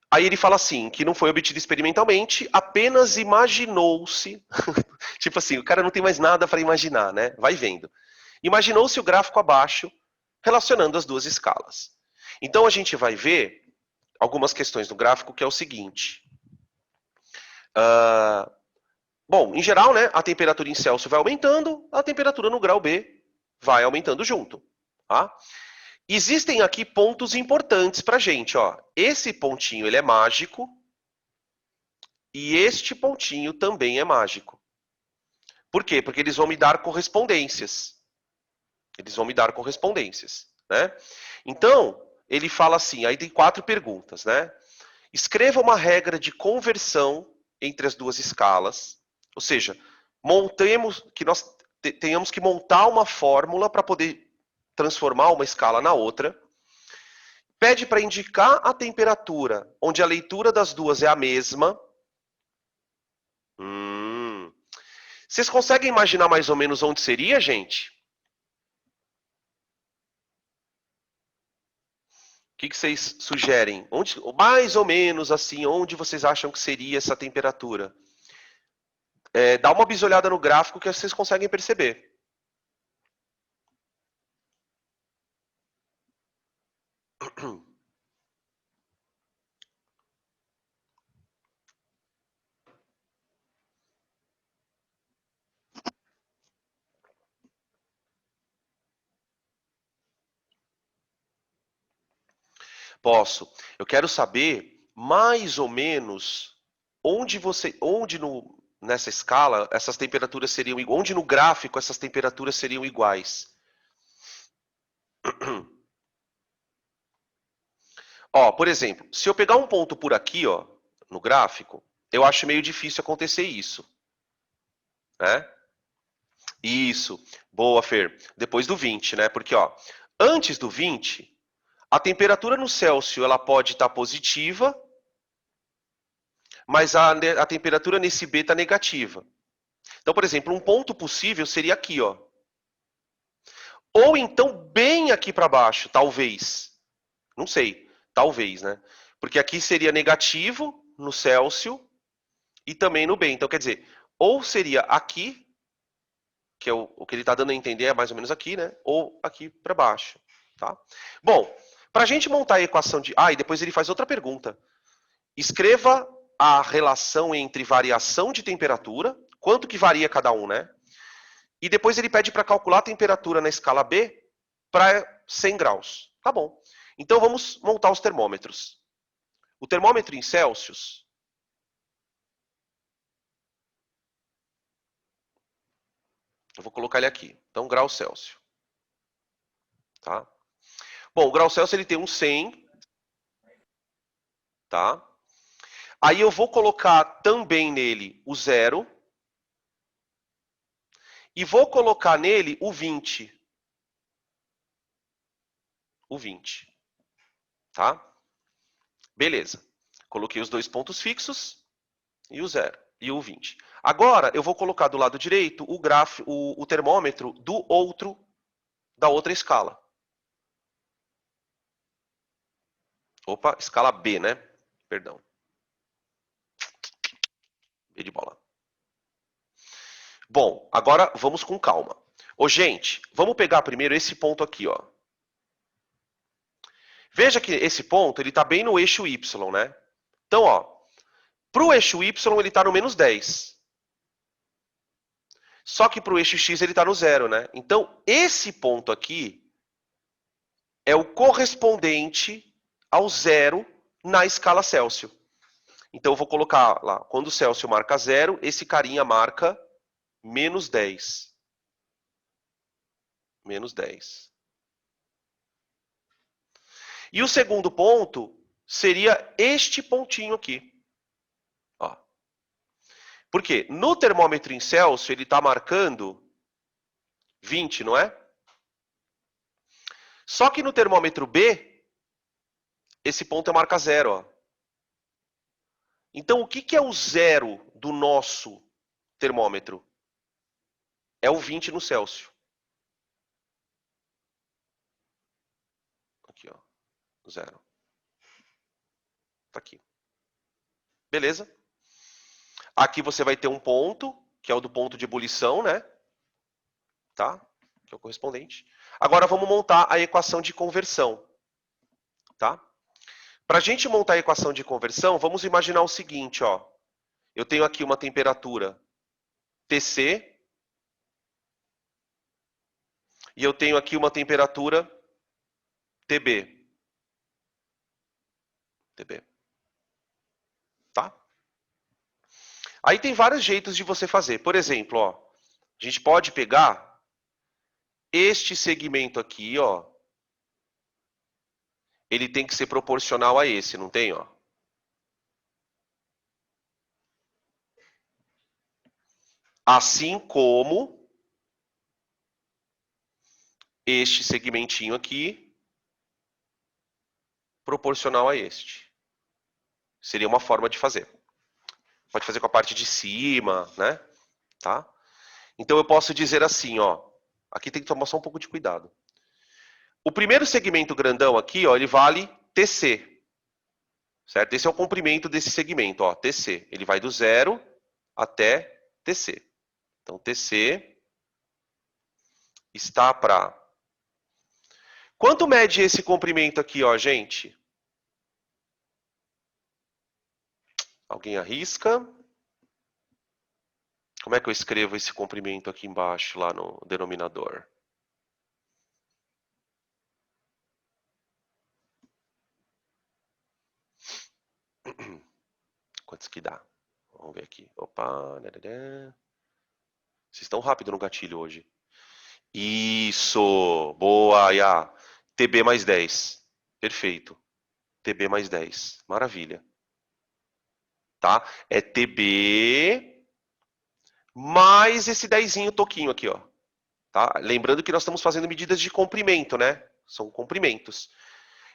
Aí ele fala assim, que não foi obtido experimentalmente, apenas imaginou-se, tipo assim, o cara não tem mais nada para imaginar, né? Vai vendo. Imaginou-se o gráfico abaixo, relacionando as duas escalas. Então a gente vai ver algumas questões do gráfico, que é o seguinte. Bom, em geral, né, a temperatura em Celsius vai aumentando, a temperatura no grau B vai aumentando junto. Tá? Existem aqui pontos importantes para a gente. Ó. Esse pontinho ele é mágico e este pontinho também é mágico. Por quê? Porque eles vão me dar correspondências. Eles vão me dar correspondências. Né? Então, ele fala assim, aí tem 4 perguntas. Né? Escreva uma regra de conversão entre as duas escalas. Ou seja, nós tenhamos que montar uma fórmula para poder transformar uma escala na outra. Pede para indicar a temperatura, onde a leitura das duas é a mesma. Vocês conseguem imaginar mais ou menos onde seria, gente? O que vocês sugerem? Onde, mais ou menos assim, onde vocês acham que seria essa temperatura? Dá uma bisolhada no gráfico que vocês conseguem perceber. Posso. Eu quero saber mais ou menos onde nessa escala essas temperaturas seriam iguais, onde no gráfico essas temperaturas seriam iguais. Ó, por exemplo, se eu pegar um ponto por aqui, ó, no gráfico, eu acho meio difícil acontecer isso, né? Isso. Boa, Fer. Depois do 20, né? Porque, ó, antes do 20, a temperatura no Celsius ela pode estar positiva, mas a temperatura nesse B está negativa. Então, por exemplo, um ponto possível seria aqui, ó. Ou então bem aqui para baixo, talvez. Não sei, talvez, né? Porque aqui seria negativo no Celsius e também no B. Então, quer dizer, ou seria aqui, que é o que ele está dando a entender é mais ou menos aqui, né? Ou aqui para baixo, tá? Bom, para a gente montar a equação de... Ah, e depois ele faz outra pergunta. Escreva a relação entre variação de temperatura, quanto que varia cada um, né? E depois ele pede para calcular a temperatura na escala B para 100 graus. Tá bom. Então vamos montar os termômetros. O termômetro em Celsius... Eu vou colocar ele aqui. Então, grau Celsius. Tá? Bom, o grau Celsius ele tem um 100. Tá? Aí eu vou colocar também nele o 0. E vou colocar nele o 20. O 20. Tá? Beleza. Coloquei os dois pontos fixos e o 0 e o 20. Agora eu vou colocar do lado direito o termômetro da outra escala. Opa, escala B, né? Perdão. B de bola. Bom, agora vamos com calma. Ô, gente, vamos pegar primeiro esse ponto aqui, ó. Veja que esse ponto, ele está bem no eixo Y, né? Então, ó, para o eixo Y, ele está no menos 10. Só que para o eixo X, ele está no 0, né? Então, esse ponto aqui é o correspondente ao 0 na escala Celsius. Então, eu vou colocar lá, quando o Celsius marca 0, esse carinha marca menos 10. Menos 10. E o segundo ponto seria este pontinho aqui. Ó. Por quê? No termômetro em Celsius, ele está marcando 20, não é? Só que no termômetro B, esse ponto é marca 0. Ó. Então, o que é o 0 do nosso termômetro? É o 20 no Celsius. Aqui, ó. 0. Tá aqui. Beleza? Aqui você vai ter um ponto, que é o do ponto de ebulição, né? Tá? Que é o correspondente. Agora vamos montar a equação de conversão. Tá? Para a gente montar a equação de conversão, vamos imaginar o seguinte, ó. Eu tenho aqui uma temperatura Tc e eu tenho aqui uma temperatura Tb. Tá? Aí tem vários jeitos de você fazer. Por exemplo, ó, a gente pode pegar este segmento aqui, ó. Ele tem que ser proporcional a esse, não tem, ó? Assim como este segmentinho aqui proporcional a este. Seria uma forma de fazer. Pode fazer com a parte de cima, né? Tá? Então eu posso dizer assim, ó. Aqui tem que tomar só um pouco de cuidado. O primeiro segmento grandão aqui, ó, ele vale TC. Certo? Esse é o comprimento desse segmento, ó, TC. Ele vai do 0 até TC. Então, TC está para... Quanto mede esse comprimento aqui, ó, gente? Alguém arrisca? Como é que eu escrevo esse comprimento aqui embaixo, lá no denominador? Quantos que dá? Vamos ver aqui. Opa. Vocês estão rápido no gatilho hoje. Isso. Boa, Iá. TB mais 10. Perfeito. TB mais 10. Maravilha. Tá? É TB mais esse 10zinho toquinho aqui, ó. Tá? Lembrando que nós estamos fazendo medidas de comprimento, né? São comprimentos.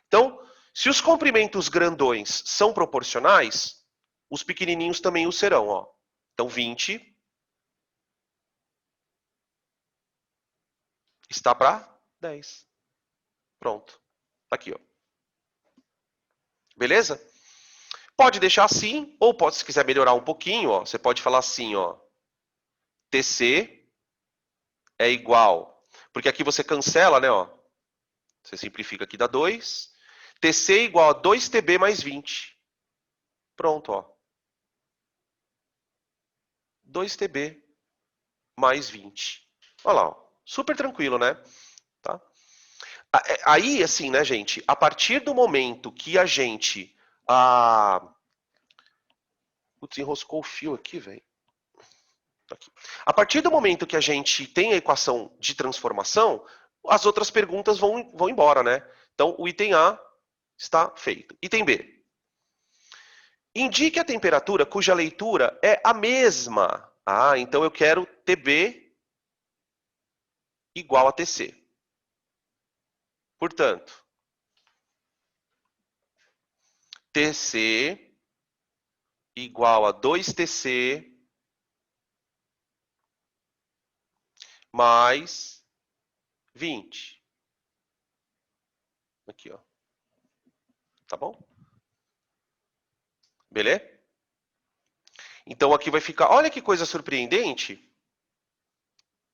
Então, se os comprimentos grandões são proporcionais, os pequenininhos também o serão, ó. Então, 20 está para 10. Pronto. Tá aqui, ó. Beleza? Pode deixar assim, ou pode, se quiser melhorar um pouquinho, ó, você pode falar assim, ó. TC é igual. Porque aqui você cancela, né, ó. Você simplifica aqui, dá 2. TC é igual a 2TB mais 20. Pronto, ó. 2TB mais 20. Olha lá, ó. Super tranquilo, né? Tá? Aí, assim, né, gente? A partir do momento que a gente... Putz, enroscou o fio aqui, velho. A partir do momento que a gente tem a equação de transformação, as outras perguntas vão embora, né? Então, o item A está feito. Item B. Indique a temperatura cuja leitura é a mesma. Ah, então eu quero TB igual a TC. Portanto, TC igual a 2TC mais 20. Aqui, ó. Tá bom? Beleza? Então aqui vai ficar... Olha que coisa surpreendente.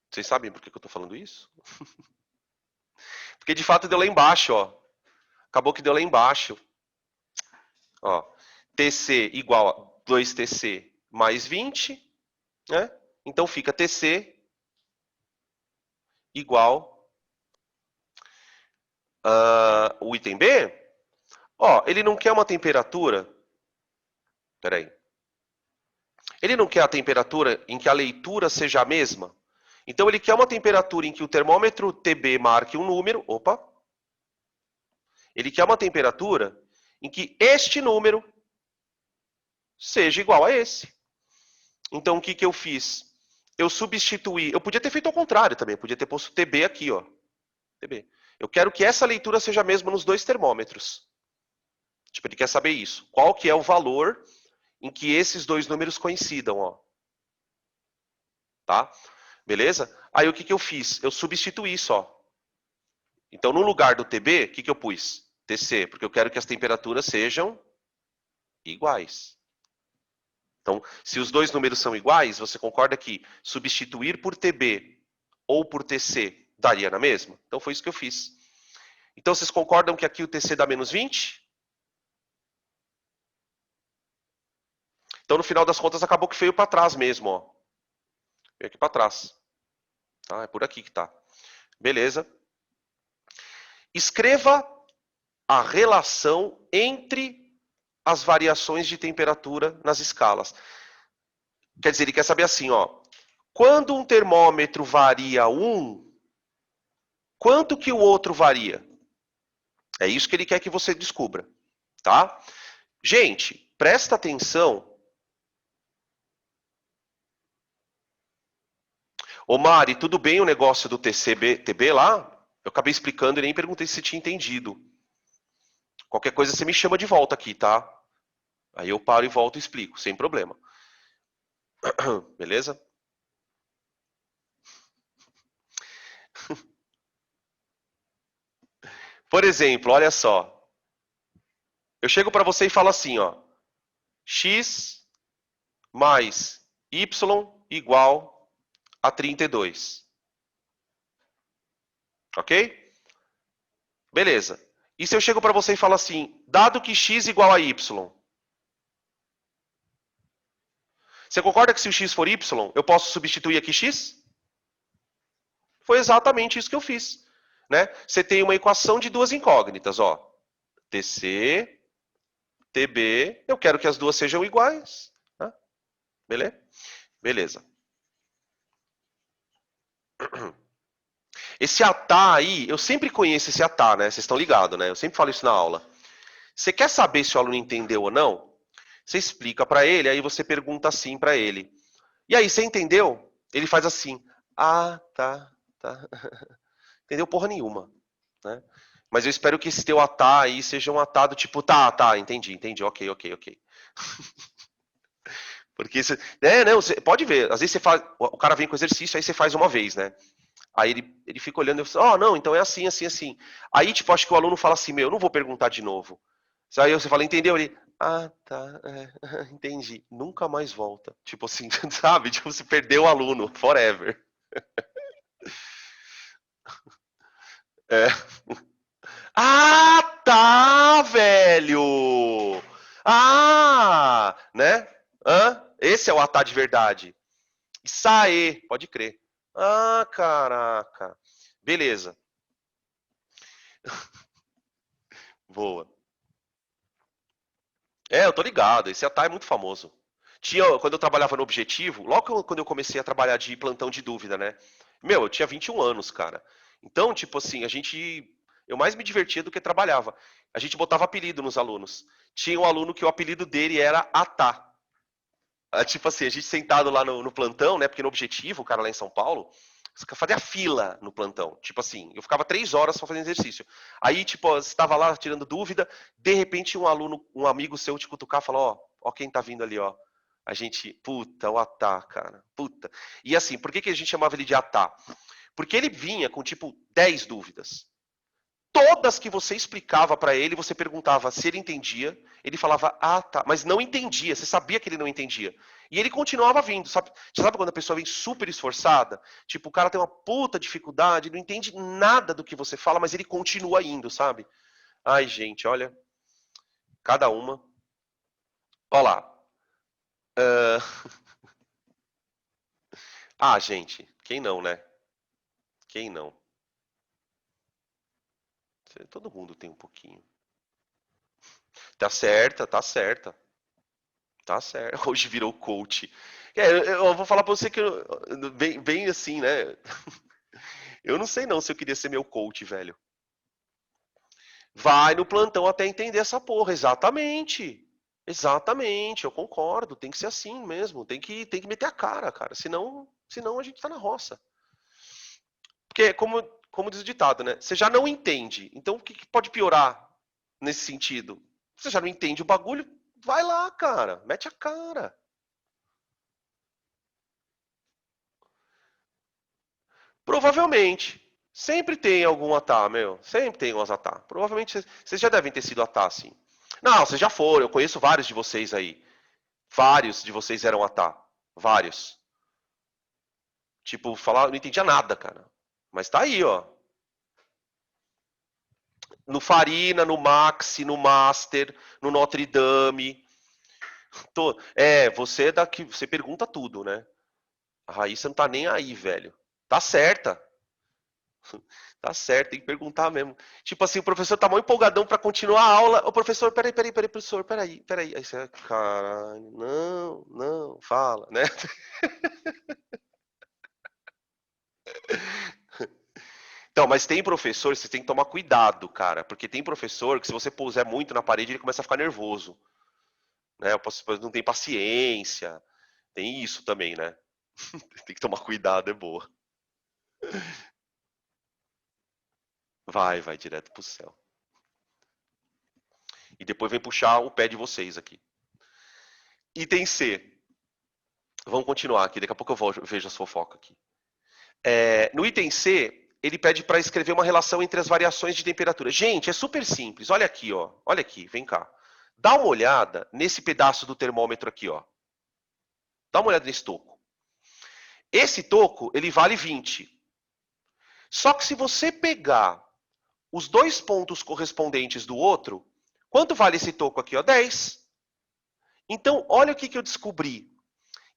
Vocês sabem por que eu estou falando isso? Porque de fato deu lá embaixo, ó. Acabou que deu lá embaixo. Ó, TC igual a 2TC mais 20, né? Então fica TC igual o item B. Ó, ele não quer uma temperatura. Peraí. Ele não quer a temperatura em que a leitura seja a mesma. Então ele quer uma temperatura em que o termômetro TB marque um número. Opa. Ele quer uma temperatura em que este número seja igual a esse. Então, o que eu fiz? Eu substituí... Eu podia ter feito ao contrário também. Podia ter posto TB aqui, ó. TB. Eu quero que essa leitura seja a mesma nos dois termômetros. Tipo, ele quer saber isso. Qual que é o valor em que esses dois números coincidam, ó. Tá? Beleza? Aí, o que eu fiz? Eu substituí só. Então, no lugar do TB, o que eu pus? TC, porque eu quero que as temperaturas sejam iguais. Então, se os dois números são iguais, você concorda que substituir por TB ou por TC daria na mesma? Então, foi isso que eu fiz. Então, vocês concordam que aqui o TC dá menos 20? Então, no final das contas, acabou que veio para trás mesmo, ó. Veio aqui para trás. Tá? É por aqui que tá. Beleza. Escreva a relação entre as variações de temperatura nas escalas. Quer dizer, ele quer saber assim, ó. Quando um termômetro varia 1, quanto que o outro varia? É isso que ele quer que você descubra, tá? Gente, presta atenção. Ô Mari, tudo bem o negócio do TB lá? Eu acabei explicando e nem perguntei se você tinha entendido. Qualquer coisa você me chama de volta aqui, tá? Aí eu paro e volto e explico, sem problema. Beleza? Por exemplo, olha só. Eu chego para você e falo assim, ó. X mais Y igual a 32. Ok? Beleza. E se eu chego para você e falo assim, dado que x igual a y, você concorda que se o x for y, eu posso substituir aqui x? Foi exatamente isso que eu fiz. Né? Você tem uma equação de duas incógnitas, ó. TC, TB, eu quero que as duas sejam iguais. Tá? Beleza? Beleza. Esse atá aí, eu sempre conheço esse atá, né? Vocês estão ligados, né? Eu sempre falo isso na aula. Você quer saber se o aluno entendeu ou não? Você explica para ele, aí você pergunta assim para ele. E aí, você entendeu? Ele faz assim. Ah, tá, tá. Entendeu porra nenhuma, né? Mas eu espero que esse teu atá aí seja um atá do tipo, tá, entendi, ok. Porque você, não, você pode ver, às vezes você faz, o cara vem com exercício, aí você faz uma vez, né? Aí ele fica olhando e fala, não, então é assim. Aí, tipo, acho que o aluno fala assim, eu não vou perguntar de novo. Aí você fala, entendeu? Ele, tá, entendi. Nunca mais volta. Tipo assim, sabe? Tipo, você perdeu o aluno, forever. É. Tá, velho! Né? Esse é o atá de verdade. Saê, pode crer. Caraca. Beleza. Boa. Eu tô ligado. Esse atá é muito famoso. Quando eu trabalhava no Objetivo, logo quando eu comecei a trabalhar de plantão de dúvida, né? Eu tinha 21 anos, cara. Então, tipo assim, eu mais me divertia do que trabalhava. A gente botava apelido nos alunos. Tinha um aluno que o apelido dele era Atá. Tipo assim, a gente sentado lá no plantão, né? Porque no Objetivo, o cara lá em São Paulo, fazia fila no plantão. Tipo assim, eu ficava 3 horas só fazendo exercício. Aí, tipo, você estava lá tirando dúvida, de repente um aluno, um amigo seu te cutucar, fala, ó quem tá vindo ali, ó. A gente, puta, o Atá, cara, puta. E assim, por que a gente chamava ele de Atá? Porque ele vinha com, tipo, 10 dúvidas. Todas que você explicava para ele, você perguntava se ele entendia. Ele falava, tá, mas não entendia. Você sabia que ele não entendia. E ele continuava vindo. Sabe quando a pessoa vem super esforçada? Tipo, o cara tem uma puta dificuldade, não entende nada do que você fala, mas ele continua indo, sabe? Ai, gente, olha. Cada uma. Olha lá. Gente, quem não, né? Quem não? Todo mundo tem um pouquinho. Tá certa, tá certa. Tá certo. Hoje virou coach. Eu vou falar pra você que bem assim, né? Eu não sei não se eu queria ser meu coach, velho. Vai no plantão até entender essa porra. Exatamente. Exatamente, eu concordo. Tem que ser assim mesmo. Tem que meter a cara. Senão a gente tá na roça. Porque, como diz o ditado, né? Você já não entende. Então, o que pode piorar nesse sentido? Você já não entende o bagulho? Vai lá, cara. Mete a cara. Provavelmente. Sempre tem algum atá, meu. Sempre tem uns atá. Provavelmente vocês já devem ter sido atá, sim. Não, vocês já foram. Eu conheço vários de vocês aí. Vários de vocês eram atá. Vários. Tipo, falar, não entendia nada, cara. Mas tá aí, ó. No Farina, no Maxi, no Master, no Notre Dame. Você é daqui, você pergunta tudo, né? A Raíssa não tá nem aí, velho. Tá certa. Tá certo, tem que perguntar mesmo. Tipo assim, o professor tá mó empolgadão pra continuar a aula. Ô, professor, peraí, professor, peraí. Aí você, caralho, não, fala, né? Então, mas tem professor, você tem que tomar cuidado, cara. Porque tem professor que se você puser muito na parede, ele começa a ficar nervoso. Né? O professor não tem paciência. Tem isso também, né? Tem que tomar cuidado, é boa. Vai direto pro céu. E depois vem puxar o pé de vocês aqui. Item C. Vamos continuar aqui, daqui a pouco eu vejo as fofocas aqui. No item C, ele pede para escrever uma relação entre as variações de temperatura. Gente, é super simples. Olha aqui, ó. Olha aqui, vem cá. Dá uma olhada nesse pedaço do termômetro aqui, ó. Dá uma olhada nesse toco. Esse toco, ele vale 20. Só que se você pegar os dois pontos correspondentes do outro, quanto vale esse toco aqui, ó? 10. Então, olha o que eu descobri.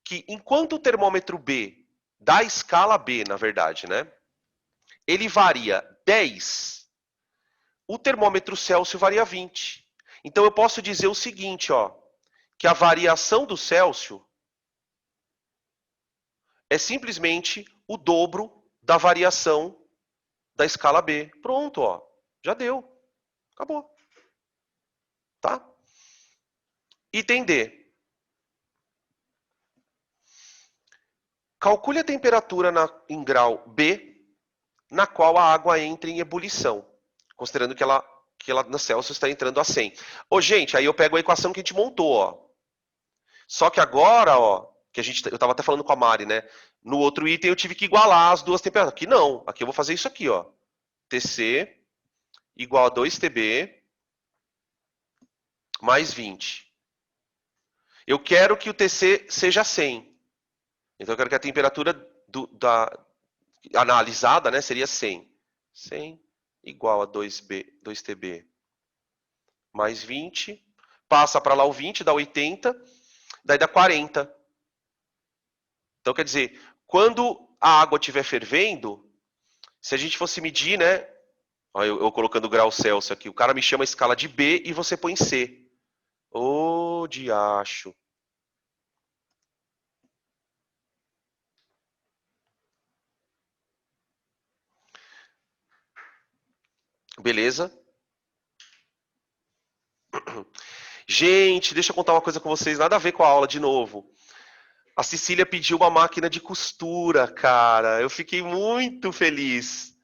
Que enquanto o termômetro B, da escala B, na verdade, né? Ele varia 10, o termômetro Celsius varia 20. Então, eu posso dizer o seguinte, ó. Que a variação do Celsius é simplesmente o dobro da variação da escala B. Pronto, ó. Já deu. Acabou. Tá? Item D. Calcule a temperatura em grau B, na qual a água entra em ebulição, considerando que ela na Celsius está entrando a 100. Ô, gente, aí eu pego a equação que a gente montou, ó. Só que agora, ó, que eu estava até falando com a Mari, né? No outro item eu tive que igualar as duas temperaturas. Aqui não. Aqui eu vou fazer isso aqui, ó. TC igual a 2TB mais 20. Eu quero que o TC seja 100. Então eu quero que a temperatura analisada, né, seria 100. 100 igual a 2TB mais 20. Passa para lá o 20, dá 80. Daí dá 40. Então quer dizer, quando a água estiver fervendo, se a gente fosse medir, né? Ó, eu colocando o grau Celsius aqui, o cara me chama a escala de B e você põe C. Ô, diacho. Beleza? Gente, deixa eu contar uma coisa com vocês, nada a ver com a aula de novo. A Cecília pediu uma máquina de costura, cara. Eu fiquei muito feliz.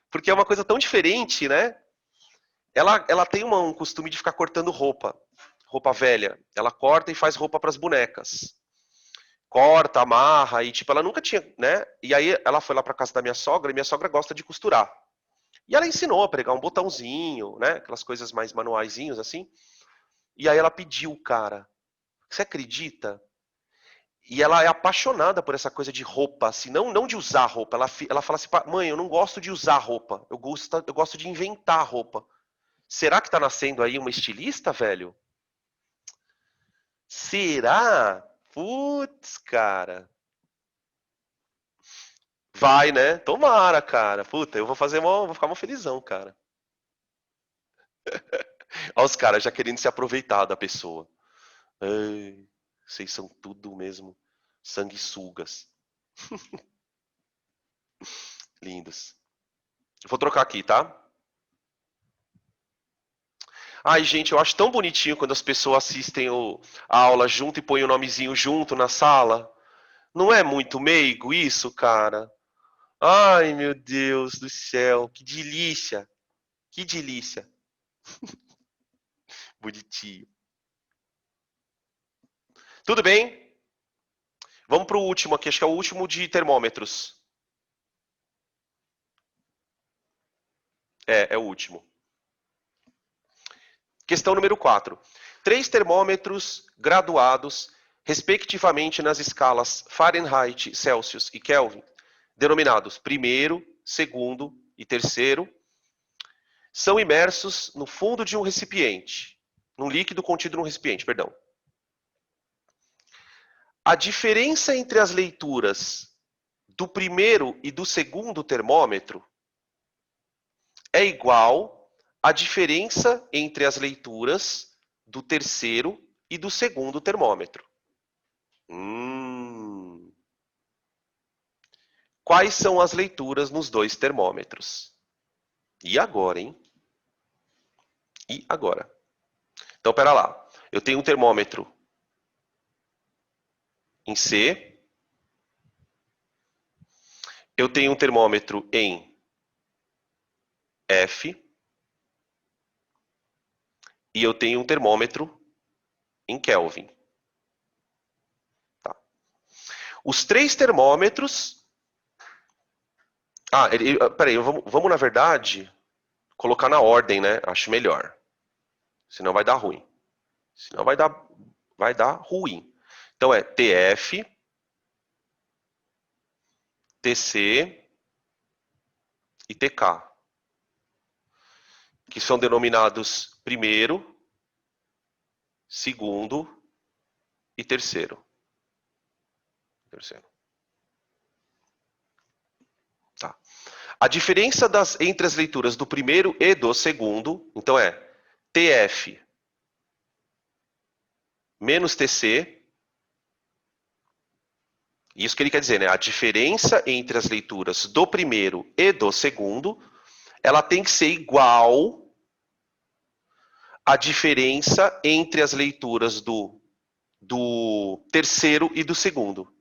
Porque é uma coisa tão diferente, né? Ela tem um costume de ficar cortando roupa velha. Ela corta e faz roupa para as bonecas. Corta, amarra e tipo, ela nunca tinha, né? E aí ela foi lá para casa da minha sogra e minha sogra gosta de costurar. E ela ensinou a pregar um botãozinho, né? Aquelas coisas mais manuaizinhos assim. E aí ela pediu, cara. Você acredita? E ela é apaixonada por essa coisa de roupa, assim, não de usar roupa. Ela fala assim, mãe, eu não gosto de usar roupa. Eu gosto de inventar roupa. Será que tá nascendo aí uma estilista, velho? Será? Putz, cara. Vai, né? Tomara, cara. Puta, eu vou ficar uma felizão, cara. Olha os caras já querendo se aproveitar da pessoa. Ai, vocês são tudo mesmo sanguessugas. Lindos. Eu vou trocar aqui, tá? Ai, gente, eu acho tão bonitinho quando as pessoas assistem a aula junto e põem o nomezinho junto na sala. Não é muito meigo isso, cara? Ai, meu Deus do céu, que delícia. Que delícia. Bonitinho. Tudo bem? Vamos para o último aqui, acho que é o último de termômetros. É o último. Questão número 4. 3 termômetros graduados, respectivamente nas escalas Fahrenheit, Celsius e Kelvin, denominados primeiro, segundo e terceiro, são imersos no fundo de um recipiente, num líquido contido num recipiente, perdão. A diferença entre as leituras do primeiro e do segundo termômetro é igual à diferença entre as leituras do terceiro e do segundo termômetro. Quais são as leituras nos dois termômetros? E agora, hein? E agora? Então, pera lá. Eu tenho um termômetro em C. Eu tenho um termômetro em F. E eu tenho um termômetro em Kelvin. Tá. Os 3 termômetros... peraí, vamos, na verdade, colocar na ordem, né? Acho melhor. Senão vai dar ruim. Senão vai dar ruim. Então é TF, TC e TK, que são denominados primeiro, segundo e terceiro. Tá. A diferença entre as leituras do primeiro e do segundo, então é TF menos TC. Isso que ele quer dizer, né? A diferença entre as leituras do primeiro e do segundo, ela tem que ser igual à diferença entre as leituras do terceiro e do segundo.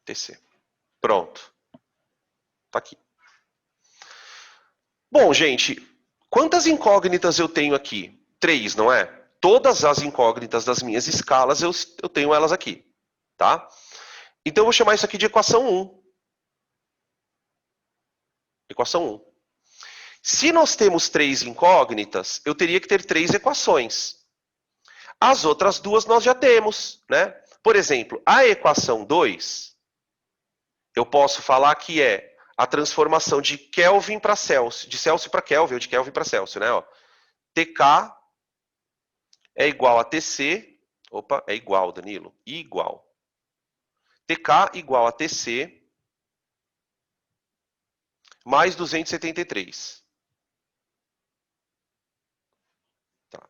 TC. Pronto. Tá aqui. Bom, gente, quantas incógnitas eu tenho aqui? 3, não é? Todas as incógnitas das minhas escalas, eu tenho elas aqui. Tá? Então, eu vou chamar isso aqui de equação 1. Equação 1. Se nós temos 3 incógnitas, eu teria que ter 3 equações. As outras duas nós já temos, né? Por exemplo, a equação 2, eu posso falar que é a transformação de Kelvin para Celsius, de Celsius para Kelvin, ou de Kelvin para Celsius, né? Ó, TK é igual a TC, opa, é igual, Danilo, igual. TK igual a TC mais 273. Tá.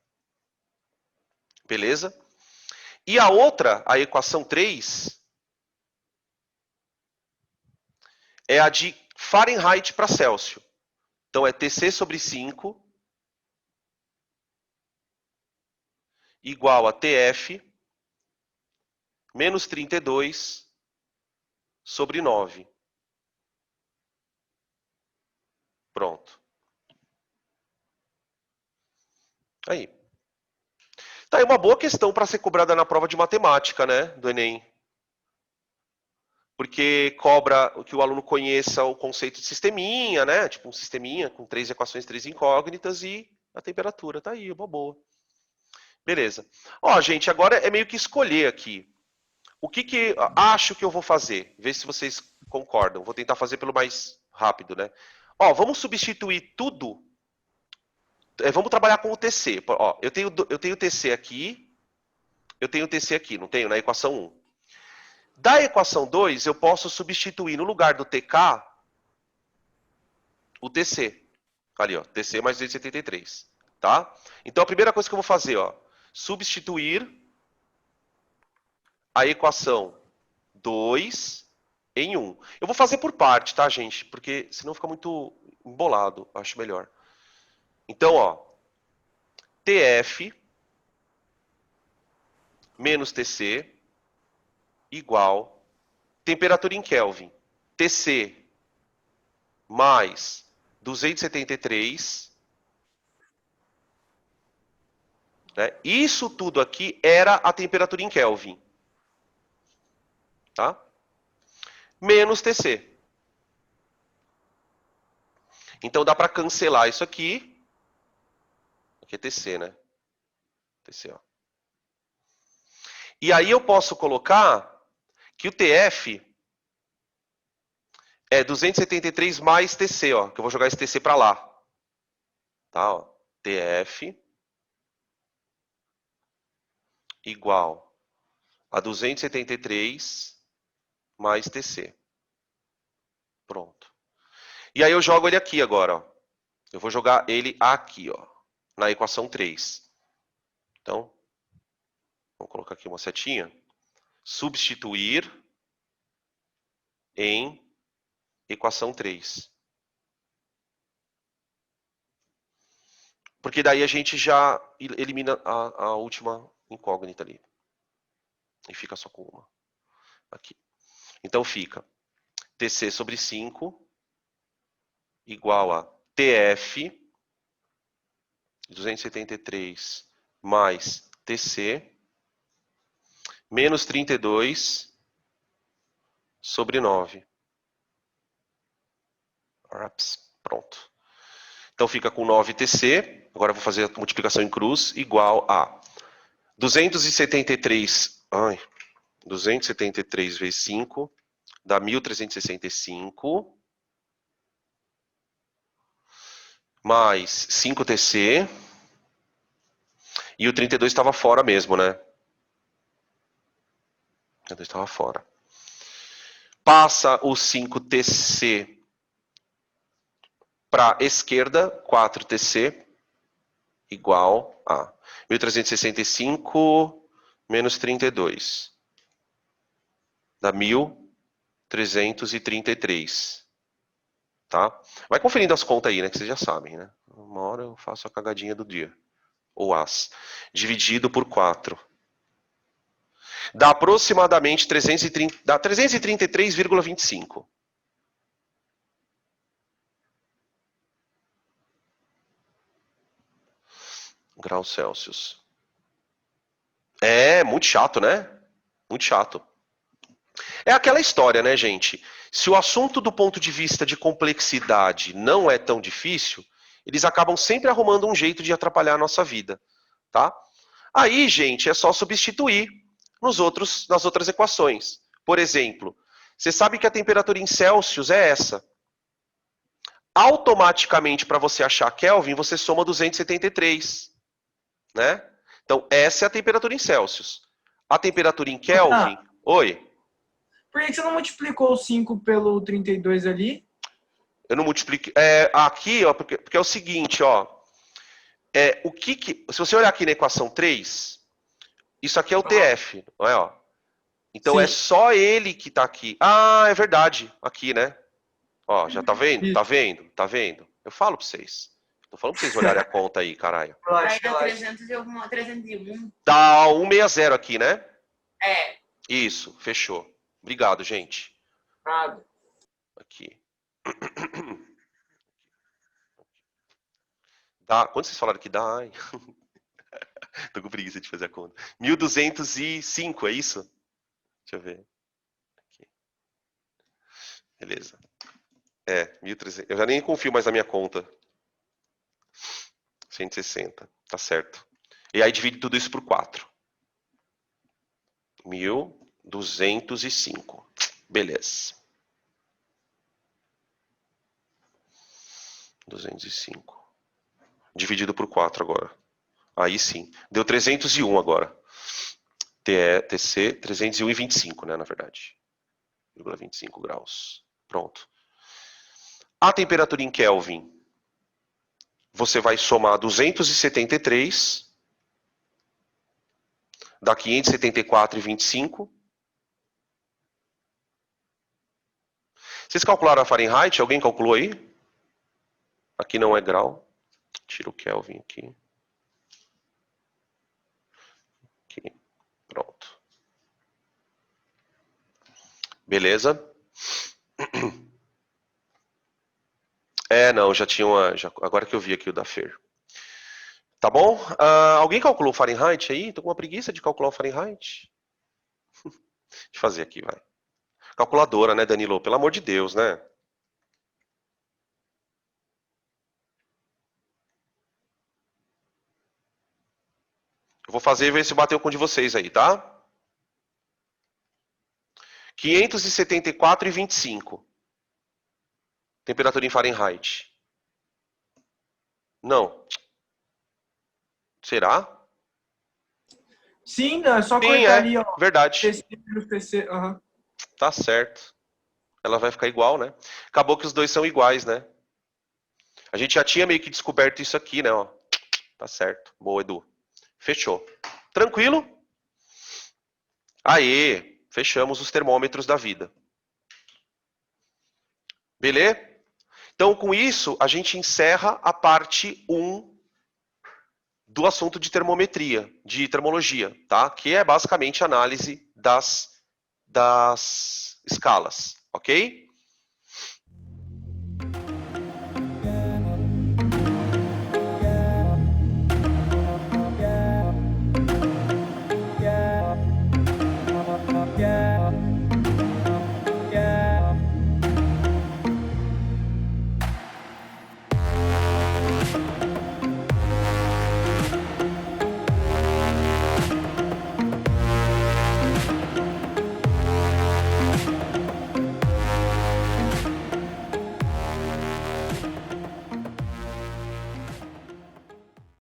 Beleza? E a outra, a equação 3, é a de Fahrenheit para Celsius. Então, é TC sobre 5 igual a TF menos 32 sobre 9. Pronto. Aí. Tá aí uma boa questão para ser cobrada na prova de matemática, né, do Enem. Porque cobra que o aluno conheça o conceito de sisteminha, né? Tipo um sisteminha com 3 equações, 3 incógnitas e a temperatura. Tá aí, uma boa. Beleza. Ó, gente, agora é meio que escolher aqui. O que acho que eu vou fazer? Ver se vocês concordam. Vou tentar fazer pelo mais rápido, né? Ó, vamos substituir tudo. Vamos trabalhar com o TC. Ó, eu tenho TC aqui. Eu tenho TC aqui, não tenho? Na equação 1. Da equação 2, eu posso substituir no lugar do TK o TC. Ali, ó, TC mais 273. Tá? Então, a primeira coisa que eu vou fazer, ó, substituir a equação 2 em 1. Eu vou fazer por parte, tá, gente? Porque senão fica muito embolado, acho melhor. Então, ó, TF menos TC igual temperatura em Kelvin. TC mais 273. Né? Isso tudo aqui era a temperatura em Kelvin. Tá? Menos TC. Então dá para cancelar isso aqui. Aqui é TC, né? TC, ó. E aí eu posso colocar que o TF é 273 mais TC, ó. Que eu vou jogar esse TC para lá. Tá? Ó. TF igual a 273 mais TC. Pronto. E aí eu jogo ele aqui agora, ó. Eu vou jogar ele aqui, ó, na equação 3. Então, vamos colocar aqui uma setinha. Substituir em equação 3. Porque daí a gente já elimina a última incógnita ali. E fica só com uma. Aqui. Então fica TC sobre 5 igual a TF 273 mais TC menos 32 sobre 9. Pronto. Então fica com 9TC, agora eu vou fazer a multiplicação em cruz, igual a 273 vezes 5, dá 1.365, mais 5TC, e o 32 estava fora mesmo, né? O 32 estava fora. Passa o 5TC para a esquerda, 4TC, igual a 1.365 menos 32. Dá 1.333. Tá? Vai conferindo as contas aí, né? Que vocês já sabem, né? Uma hora eu faço a cagadinha do dia. Ou as. Dividido por 4. Dá aproximadamente 333,25. Graus Celsius. É, muito chato, né? Muito chato. É aquela história, né, gente? Se o assunto do ponto de vista de complexidade não é tão difícil, eles acabam sempre arrumando um jeito de atrapalhar a nossa vida, tá? Aí, gente, é só substituir nas outras equações. Por exemplo, você sabe que a temperatura em Celsius é essa. Automaticamente, para você achar Kelvin, você soma 273, né? Então, essa é a temperatura em Celsius. A temperatura em Kelvin... Oi? Por que você não multiplicou o 5 pelo 32 ali? Eu não multipliquei... aqui, ó, porque é o seguinte, ó. Se você olhar aqui na equação 3, isso aqui é o TF, não é, ó? Então, Sim. é só ele que está aqui. Ah, é verdade. Aqui, né? Ó, já tá vendo? Isso. Tá vendo? Tá vendo? Eu falo para vocês. Tô falando para vocês olharem a conta aí, caralho. Relaxa, Dá relaxa. 301. Dá 160 aqui, né? É. Isso, fechou. Obrigado, gente. Nada. Aqui. Dá, quanto vocês falaram que dá? Ai. Tô com preguiça de fazer a conta. 1.205, é isso? Deixa eu ver. Aqui. Beleza. 1.300. Eu já nem confio mais na minha conta. 160. Tá certo. E aí divide tudo isso por 4. 1.205. Beleza. 205. Dividido por 4 agora. Aí sim. Deu 301 agora. TC, 301,25, né, na verdade. 0,25 graus. Pronto. A temperatura em Kelvin, você vai somar 273, dá 574,25. Vocês calcularam a Fahrenheit? Alguém calculou aí? Aqui não é grau. Tira o Kelvin aqui. Aqui. Pronto. Beleza? Não, já tinha uma... agora que eu vi aqui o da Fer. Tá bom? Alguém calculou o Fahrenheit aí? Tô com uma preguiça de calcular o Fahrenheit. Deixa eu fazer aqui, vai. Calculadora, né, Danilo? Pelo amor de Deus, né? Eu vou fazer e ver se bateu com o de vocês aí, tá? 574,25. Temperatura em Fahrenheit. Não. Será? Sim, é só Sim, cortar ali, ó. verdade. TC menos TC. Aham. Tá certo. Ela vai ficar igual, né? Acabou que os dois são iguais, né? A gente já tinha meio que descoberto isso aqui, né? Ó. Tá certo. Boa, Edu. Fechou. Tranquilo? Aê! Fechamos os termômetros da vida. Beleza? Então, com isso, a gente encerra a parte 1 do assunto de termometria, de termologia, tá? Que é basicamente a análise das escalas, ok?